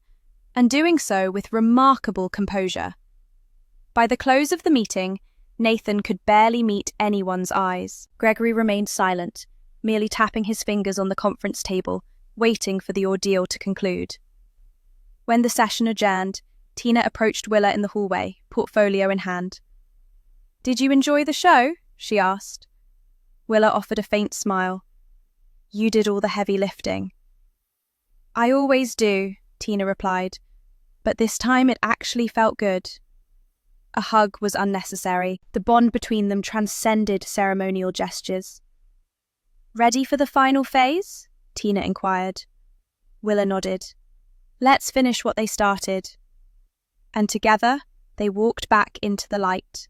and doing so with remarkable composure. By the close of the meeting, Nathan could barely meet anyone's eyes. Gregory remained silent, merely tapping his fingers on the conference table, waiting for the ordeal to conclude. When the session adjourned, Tina approached Willa in the hallway, portfolio in hand. "Did you enjoy the show?" she asked. Willa offered a faint smile. "You did all the heavy lifting." "I always do," Tina replied, "but this time it actually felt good." A hug was unnecessary. The bond between them transcended ceremonial gestures. "Ready for the final phase?" Tina inquired. Willa nodded. "Let's finish what they started." And together, they walked back into the light.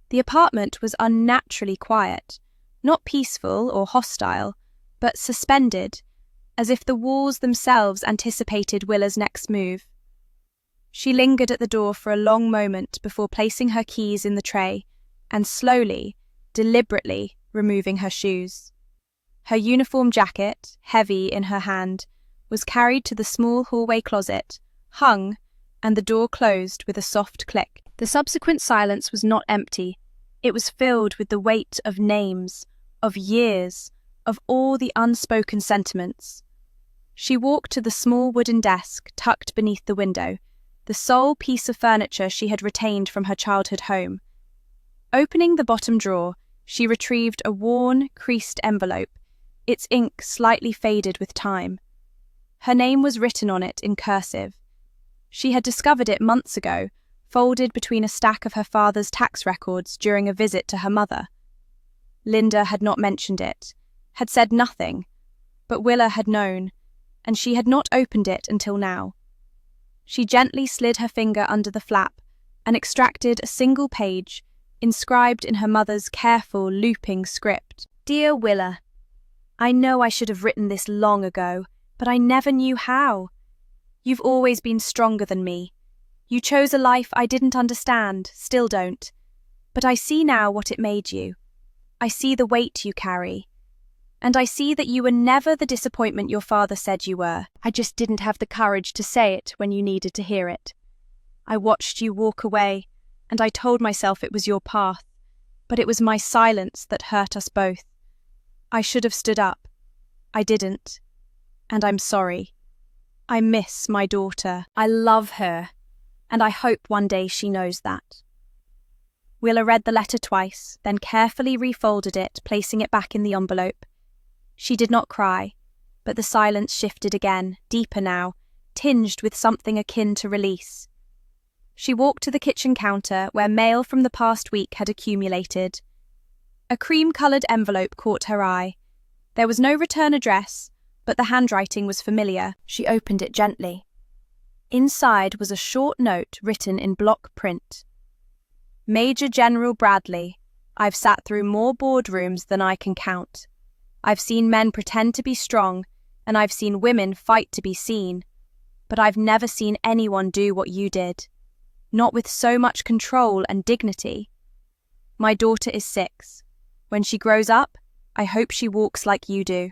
The apartment was unnaturally quiet, Not peaceful or hostile, but suspended, as if the walls themselves anticipated Willa's next move. She lingered at the door for a long moment before placing her keys in the tray and slowly, deliberately removing her shoes. Her uniform jacket, heavy in her hand, was carried to the small hallway closet, hung, and the door closed with a soft click. The subsequent silence was not empty. It was filled with the weight of names, of years, of all the unspoken sentiments. She walked to the small wooden desk tucked beneath the window, the sole piece of furniture she had retained from her childhood home. Opening the bottom drawer, she retrieved a worn, creased envelope, its ink slightly faded with time. Her name was written on it in cursive. She had discovered it months ago, folded between a stack of her father's tax records during a visit to her mother. Linda had not mentioned it, had said nothing, but Willa had known, and she had not opened it until now. She gently slid her finger under the flap and extracted a single page, inscribed in her mother's careful, looping script. "Dear Willa, I know I should have written this long ago, but I never knew how. You've always been stronger than me. You chose a life I didn't understand, still don't. But I see now what it made you. I see the weight you carry. And I see that you were never the disappointment your father said you were. I just didn't have the courage to say it when you needed to hear it. I watched you walk away, and I told myself it was your path, but it was my silence that hurt us both. I should have stood up. I didn't. And I'm sorry. I miss my daughter. I love her, and I hope one day she knows that." Willa read the letter twice, then carefully refolded it, placing it back in the envelope. She did not cry, but the silence shifted again, deeper now, tinged with something akin to release. She walked to the kitchen counter where mail from the past week had accumulated. A cream-coloured envelope caught her eye. There was no return address, but the handwriting was familiar. She opened it gently. Inside was a short note written in block print. "Major General Bradley, I've sat through more boardrooms than I can count. I've seen men pretend to be strong, and I've seen women fight to be seen. But I've never seen anyone do what you did. Not with so much control and dignity. My daughter is 6. When she grows up, I hope she walks like you do.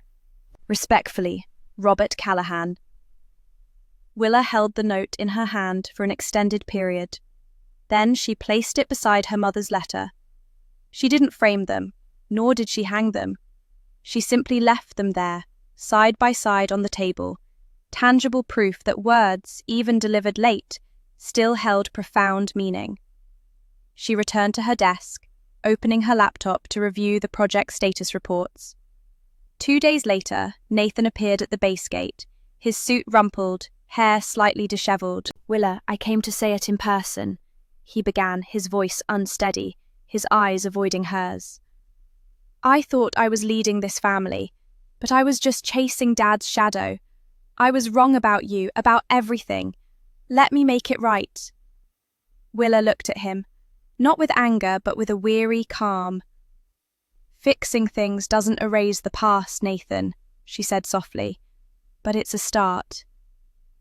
Respectfully, Robert Callahan." Willa held the note in her hand for an extended period. Then she placed it beside her mother's letter. She didn't frame them, nor did she hang them. She simply left them there, side by side on the table, tangible proof that words, even delivered late, still held profound meaning. She returned to her desk, opening her laptop to review the project status reports. 2 days later, Nathan appeared at the base gate, his suit rumpled, hair slightly dishevelled. "Willa, I came to say it in person," he began, his voice unsteady, his eyes avoiding hers. "I thought I was leading this family, but I was just chasing Dad's shadow. I was wrong about you, about everything. Let me make it right." Willa looked at him, not with anger, but with a weary calm. "Fixing things doesn't erase the past, Nathan," she said softly, "but it's a start."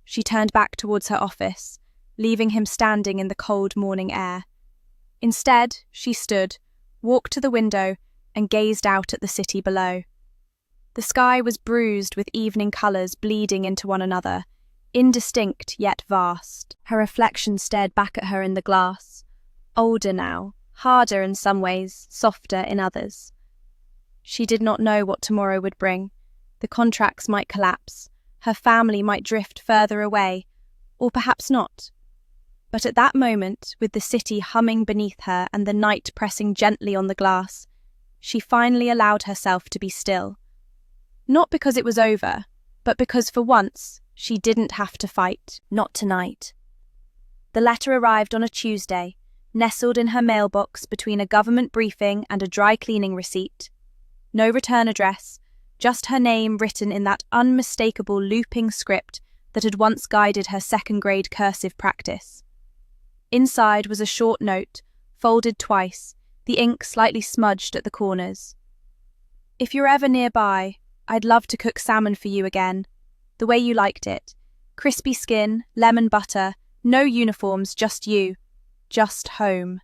She turned back towards her office, leaving him standing in the cold morning air. Instead, she stood, walked to the window, and gazed out at the city below. The sky was bruised with evening colours bleeding into one another, indistinct yet vast. Her reflection stared back at her in the glass, older now, harder in some ways, softer in others. She did not know what tomorrow would bring. The contracts might collapse, her family might drift further away, or perhaps not. But at that moment, with the city humming beneath her and the night pressing gently on the glass, she finally allowed herself to be still. Not because it was over, but because for once she didn't have to fight. Not tonight. The letter arrived on a Tuesday, nestled in her mailbox between a government briefing and a dry cleaning receipt. No return address, just her name written in that unmistakable looping script that had once guided her second-grade cursive practice. Inside was a short note, folded twice, the ink slightly smudged at the corners. If you're ever nearby, I'd love to cook salmon for you again, the way you liked it. Crispy skin, lemon butter, no uniforms, just you. Just home.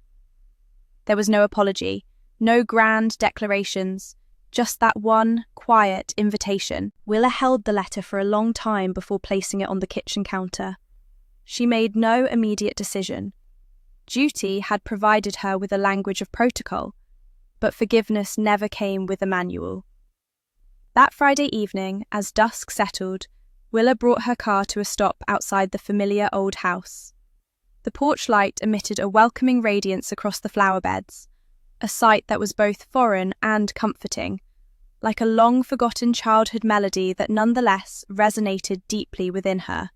There was no apology, no grand declarations, just that one quiet invitation. Willa held the letter for a long time before placing it on the kitchen counter. She made no immediate decision. Duty had provided her with a language of protocol, but forgiveness never came with a manual. That Friday evening, as dusk settled, Willa brought her car to a stop outside the familiar old house. The porch light emitted a welcoming radiance across the flower beds, a sight that was both foreign and comforting, like a long-forgotten childhood melody that nonetheless resonated deeply within her.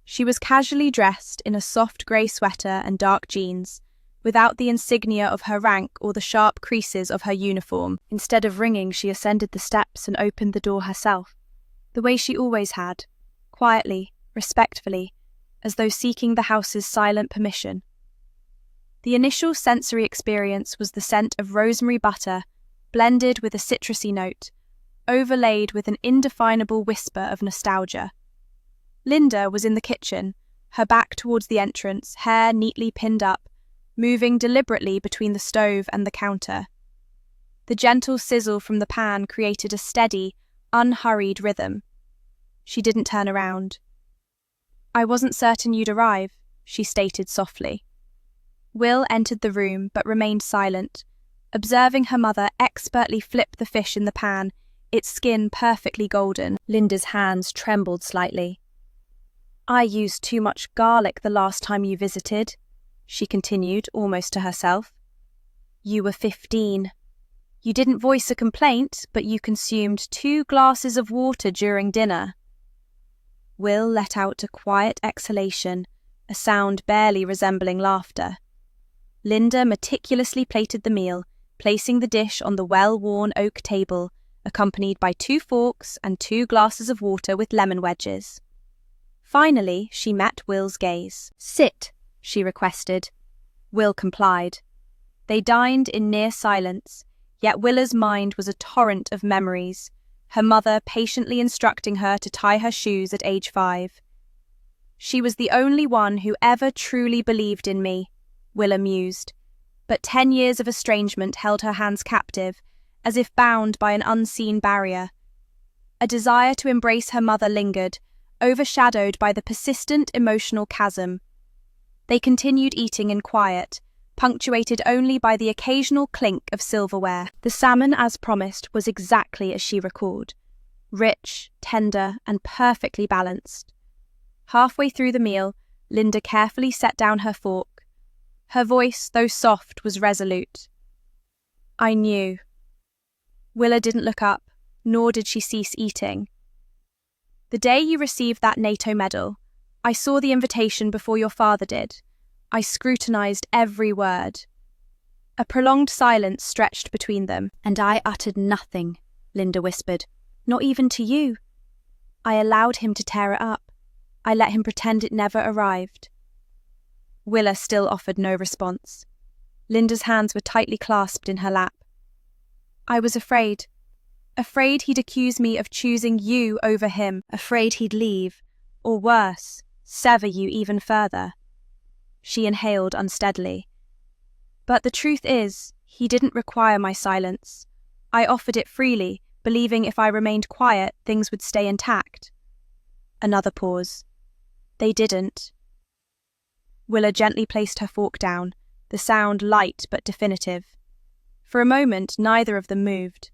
She was casually dressed in a soft grey sweater and dark jeans, without the insignia of her rank or the sharp creases of her uniform. Instead of ringing, she ascended the steps and opened the door herself, the way she always had, quietly, respectfully, as though seeking the house's silent permission. The initial sensory experience was the scent of rosemary butter, blended with a citrusy note, overlaid with an indefinable whisper of nostalgia. Linda was in the kitchen, her back towards the entrance, hair neatly pinned up, moving deliberately between the stove and the counter. The gentle sizzle from the pan created a steady, unhurried rhythm. She didn't turn around. "I wasn't certain you'd arrive," she stated softly. Will entered the room but remained silent, observing her mother expertly flip the fish in the pan, its skin perfectly golden. Linda's hands trembled slightly. "I used too much garlic the last time you visited," she continued, almost to herself. "You were 15. You didn't voice a complaint, but you consumed 2 glasses of water during dinner." Will let out a quiet exhalation, a sound barely resembling laughter. Linda meticulously plated the meal, placing the dish on the well-worn oak table, accompanied by 2 forks and 2 glasses of water with lemon wedges. Finally, she met Will's gaze. "Sit," she requested. Will complied. They dined in near silence, yet Willa's mind was a torrent of memories, her mother patiently instructing her to tie her shoes at age 5. "She was the only one who ever truly believed in me," Willa mused, but 10 years of estrangement held her hands captive, as if bound by an unseen barrier. A desire to embrace her mother lingered, overshadowed by the persistent emotional chasm. They continued eating in quiet, punctuated only by the occasional clink of silverware. The salmon, as promised, was exactly as she recalled, rich, tender, and perfectly balanced. Halfway through the meal, Linda carefully set down her fork. Her voice, though soft, was resolute. "I knew." Willa didn't look up, nor did she cease eating. "The day you received that NATO medal, I saw the invitation before your father did. I scrutinized every word." A prolonged silence stretched between them. "And I uttered nothing," Linda whispered. "Not even to you. I allowed him to tear it up. I let him pretend it never arrived." Willa still offered no response. Linda's hands were tightly clasped in her lap. "I was afraid. Afraid he'd accuse me of choosing you over him. Afraid he'd leave, or worse, sever you even further." She inhaled unsteadily. "But the truth is, he didn't require my silence. I offered it freely, believing if I remained quiet, things would stay intact." Another pause. "They didn't." Willa gently placed her fork down, the sound light but definitive. For a moment, neither of them moved.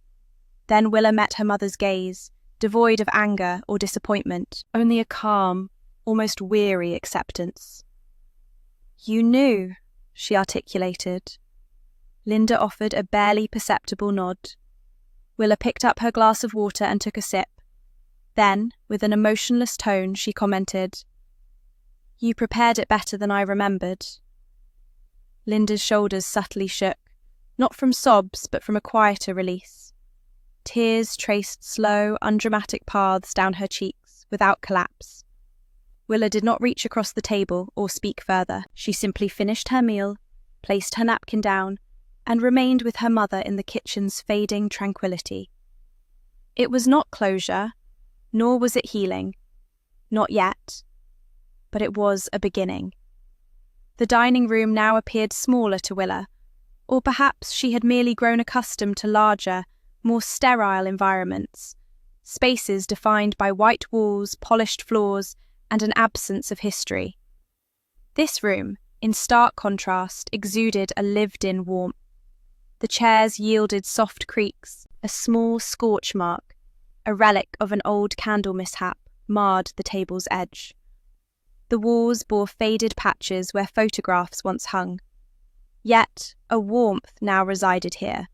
Then Willa met her mother's gaze, devoid of anger or disappointment, only a calm, almost weary acceptance. "You knew," she articulated. Linda offered a barely perceptible nod. Willa picked up her glass of water and took a sip. Then, with an emotionless tone, she commented, "You prepared it better than I remembered." Linda's shoulders subtly shook, not from sobs but from a quieter release. Tears traced slow, undramatic paths down her cheeks, without collapse. Willa did not reach across the table or speak further. She simply finished her meal, placed her napkin down, and remained with her mother in the kitchen's fading tranquility. It was not closure, nor was it healing. Not yet. But it was a beginning. The dining room now appeared smaller to Willa, or perhaps she had merely grown accustomed to larger, more sterile environments, spaces defined by white walls, polished floors, and an absence of history. This room, in stark contrast, exuded a lived-in warmth. The chairs yielded soft creaks, a small scorch mark, a relic of an old candle mishap, marred the table's edge. The walls bore faded patches where photographs once hung. Yet a warmth now resided here,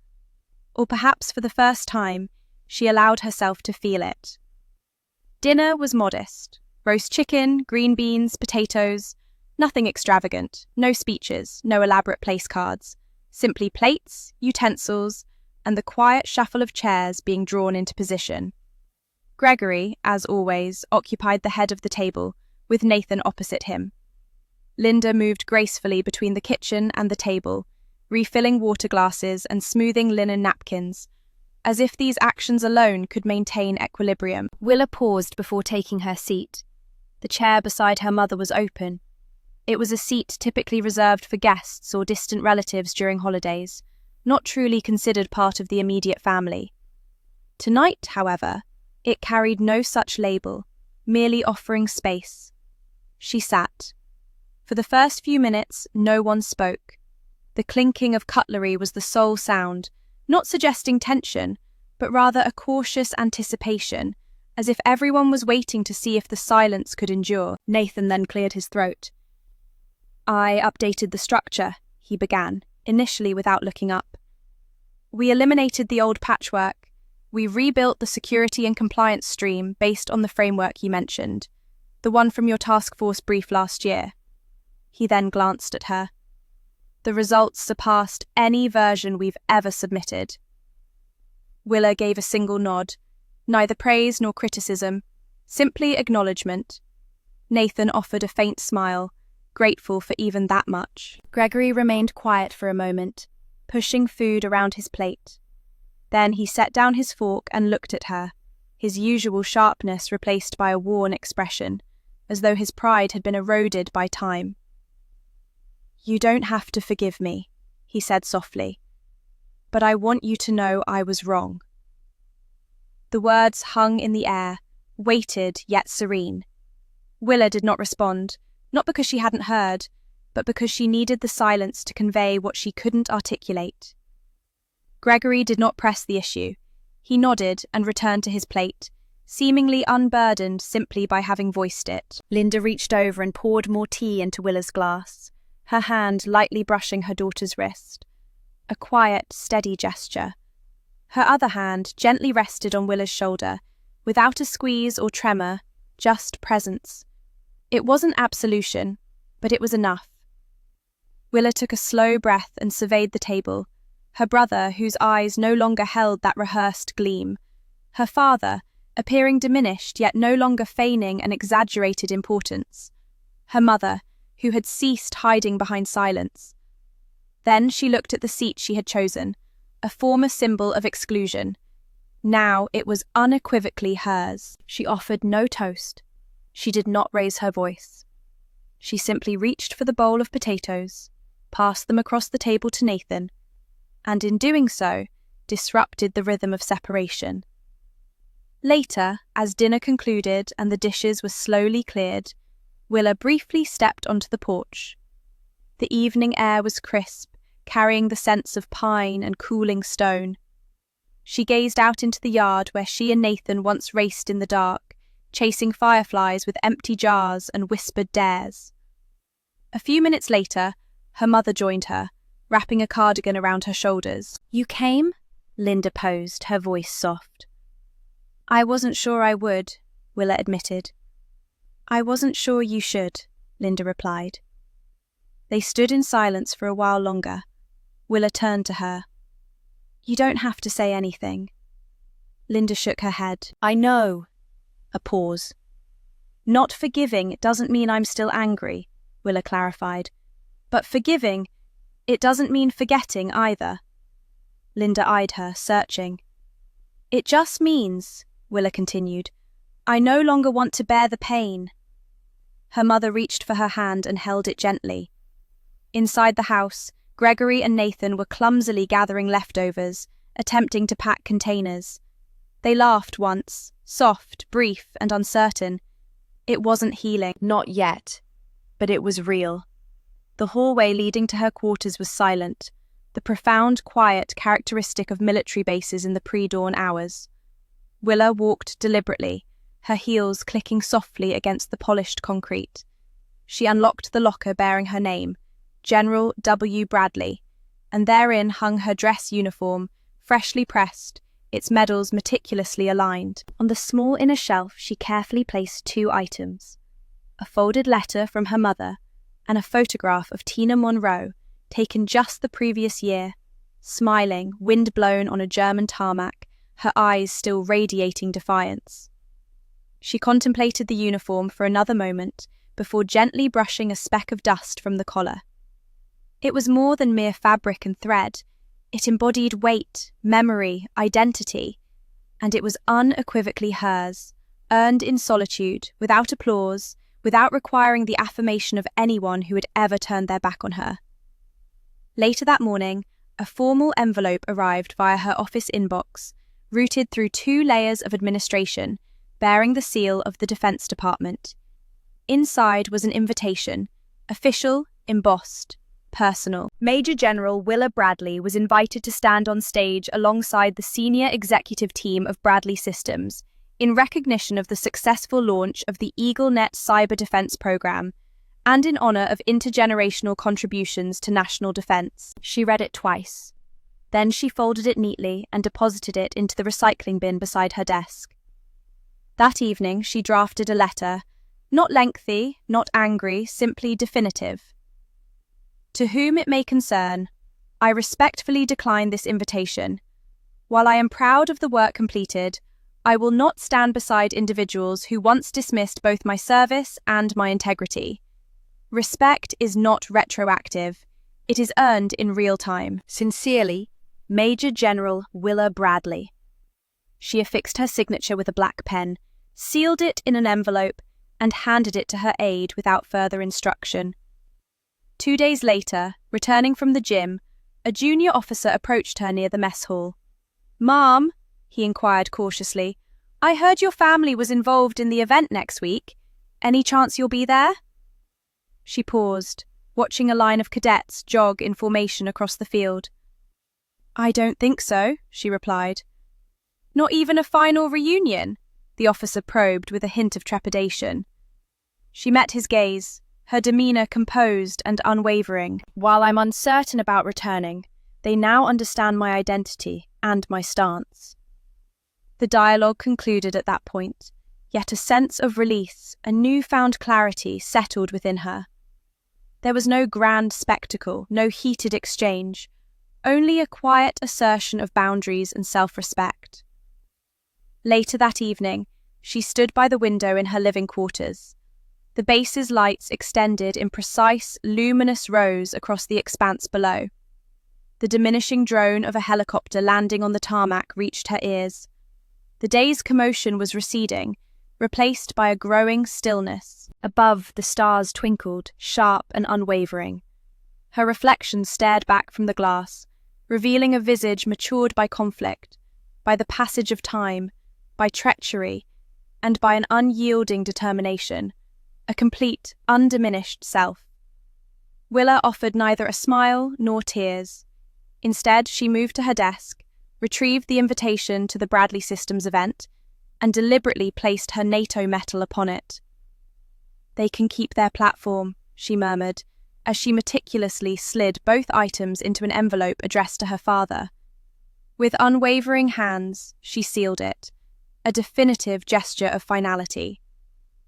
or perhaps for the first time, she allowed herself to feel it. Dinner was modest: roast chicken, green beans, potatoes, nothing extravagant, no speeches, no elaborate place cards, simply plates, utensils, and the quiet shuffle of chairs being drawn into position. Gregory, as always, occupied the head of the table, with Nathan opposite him. Linda moved gracefully between the kitchen and the table, refilling water glasses and smoothing linen napkins, as if these actions alone could maintain equilibrium. Willa paused before taking her seat. The chair beside her mother was open. It was a seat typically reserved for guests or distant relatives during holidays, not truly considered part of the immediate family. Tonight, however, it carried no such label, merely offering space. She sat. For the first few minutes, no one spoke. The clinking of cutlery was the sole sound, not suggesting tension, but rather a cautious anticipation, as if everyone was waiting to see if the silence could endure. Nathan then cleared his throat. "I updated the structure," he began, initially without looking up. "We eliminated the old patchwork. We rebuilt the security and compliance stream based on the framework you mentioned, the one from your task force brief last year." He then glanced at her. "The results surpassed any version we've ever submitted." Willa gave a single nod, neither praise nor criticism, simply acknowledgement. Nathan offered a faint smile, grateful for even that much. Gregory remained quiet for a moment, pushing food around his plate. Then he set down his fork and looked at her, his usual sharpness replaced by a worn expression, as though his pride had been eroded by time. "You don't have to forgive me," he said softly, "but I want you to know I was wrong." The words hung in the air, weighted yet serene. Willa did not respond, not because she hadn't heard, but because she needed the silence to convey what she couldn't articulate. Gregory did not press the issue. He nodded and returned to his plate, seemingly unburdened simply by having voiced it. Linda reached over and poured more tea into Willa's glass, her hand lightly brushing her daughter's wrist. A quiet, steady gesture. Her other hand gently rested on Willa's shoulder, without a squeeze or tremor, just presence. It wasn't absolution, but it was enough. Willa took a slow breath and surveyed the table, her brother, whose eyes no longer held that rehearsed gleam, her father, appearing diminished yet no longer feigning an exaggerated importance, her mother, who had ceased hiding behind silence. Then she looked at the seat she had chosen, a former symbol of exclusion. Now it was unequivocally hers. She offered no toast. She did not raise her voice. She simply reached for the bowl of potatoes, passed them across the table to Nathan, and in doing so, disrupted the rhythm of separation. Later, as dinner concluded and the dishes were slowly cleared, Willa briefly stepped onto the porch. The evening air was crisp, carrying the scents of pine and cooling stone. She gazed out into the yard where she and Nathan once raced in the dark, chasing fireflies with empty jars and whispered dares. A few minutes later, her mother joined her, wrapping a cardigan around her shoulders. "You came?" Linda posed, her voice soft. "I wasn't sure I would," Willa admitted. "I wasn't sure you should," Linda replied. They stood in silence for a while longer. Willa turned to her. "You don't have to say anything." Linda shook her head. "I know." A pause. "Not forgiving doesn't mean I'm still angry," Willa clarified. "But forgiving, It doesn't mean forgetting either. Linda eyed her, searching. It just means, Willa continued, I no longer want to bear the pain. Her mother reached for her hand and held it gently. Inside the house, Gregory and Nathan were clumsily gathering leftovers, attempting to pack containers. They laughed once, soft, brief, and uncertain. It wasn't healing. Not yet. But it was real. The hallway leading to her quarters was silent, the profound quiet characteristic of military bases in the pre-dawn hours. Willa walked deliberately, her heels clicking softly against the polished concrete. She unlocked the locker bearing her name, General W. Bradley, and therein hung her dress uniform, freshly pressed, its medals meticulously aligned. On the small inner shelf, she carefully placed 2 items: a folded letter from her mother and a photograph of Tina Monroe, taken just the previous year, smiling, wind-blown on a German tarmac, her eyes still radiating defiance. She contemplated the uniform for another moment before gently brushing a speck of dust from the collar. It was more than mere fabric and thread. It embodied weight, memory, identity, and it was unequivocally hers, earned in solitude, without applause, without requiring the affirmation of anyone who had ever turned their back on her. Later that morning, a formal envelope arrived via her office inbox, routed through 2 layers of administration, bearing the seal of the Defense Department. Inside was an invitation, official, embossed, personal. Major General Willa Bradley was invited to stand on stage alongside the senior executive team of Bradley Systems, in recognition of the successful launch of the EagleNet cyber defense program, and in honor of intergenerational contributions to national defense. She read it twice. Then she folded it neatly and deposited it into the recycling bin beside her desk. That evening, she drafted a letter, not lengthy, not angry, simply definitive. To whom it may concern, I respectfully decline this invitation. While I am proud of the work completed, I will not stand beside individuals who once dismissed both my service and my integrity. Respect is not retroactive. It is earned in real time. Sincerely, Major General Willa Bradley. She affixed her signature with a black pen, sealed it in an envelope, and handed it to her aide without further instruction. 2 days later, returning from the gym, a junior officer approached her near the mess hall. "Mom," he inquired cautiously, "I heard your family was involved in the event next week. Any chance you'll be there?" She paused, watching a line of cadets jog in formation across the field. "I don't think so," she replied. "Not even a final reunion?" the officer probed with a hint of trepidation. She met his gaze, her demeanor composed and unwavering. "While I'm uncertain about returning, they now understand my identity and my stance." The dialogue concluded at that point, yet a sense of release, a newfound clarity settled within her. There was no grand spectacle, no heated exchange, only a quiet assertion of boundaries and self-respect. Later that evening, she stood by the window in her living quarters. The base's lights extended in precise, luminous rows across the expanse below. The diminishing drone of a helicopter landing on the tarmac reached her ears. The day's commotion was receding, replaced by a growing stillness. Above, the stars twinkled, sharp and unwavering. Her reflection stared back from the glass, revealing a visage matured by conflict, by the passage of time, by treachery, and by an unyielding determination, a complete, undiminished self. Willa offered neither a smile nor tears. Instead, she moved to her desk, retrieved the invitation to the Bradley Systems event, and deliberately placed her NATO medal upon it. "They can keep their platform," she murmured, as she meticulously slid both items into an envelope addressed to her father. With unwavering hands, she sealed it, a definitive gesture of finality.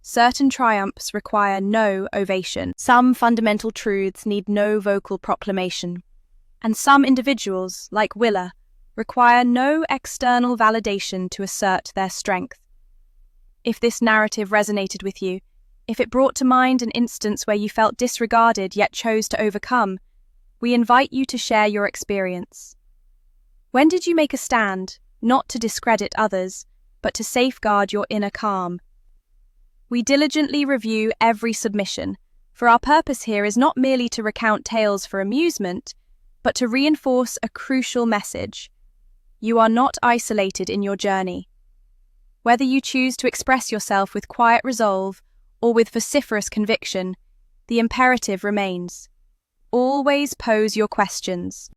Certain triumphs require no ovation. Some fundamental truths need no vocal proclamation. And some individuals, like Willa, require no external validation to assert their strength. If this narrative resonated with you, if it brought to mind an instance where you felt disregarded yet chose to overcome, we invite you to share your experience. When did you make a stand, not to discredit others, but to safeguard your inner calm? We diligently review every submission, for our purpose here is not merely to recount tales for amusement, but to reinforce a crucial message. You are not isolated in your journey. Whether you choose to express yourself with quiet resolve or with vociferous conviction, the imperative remains. Always pose your questions.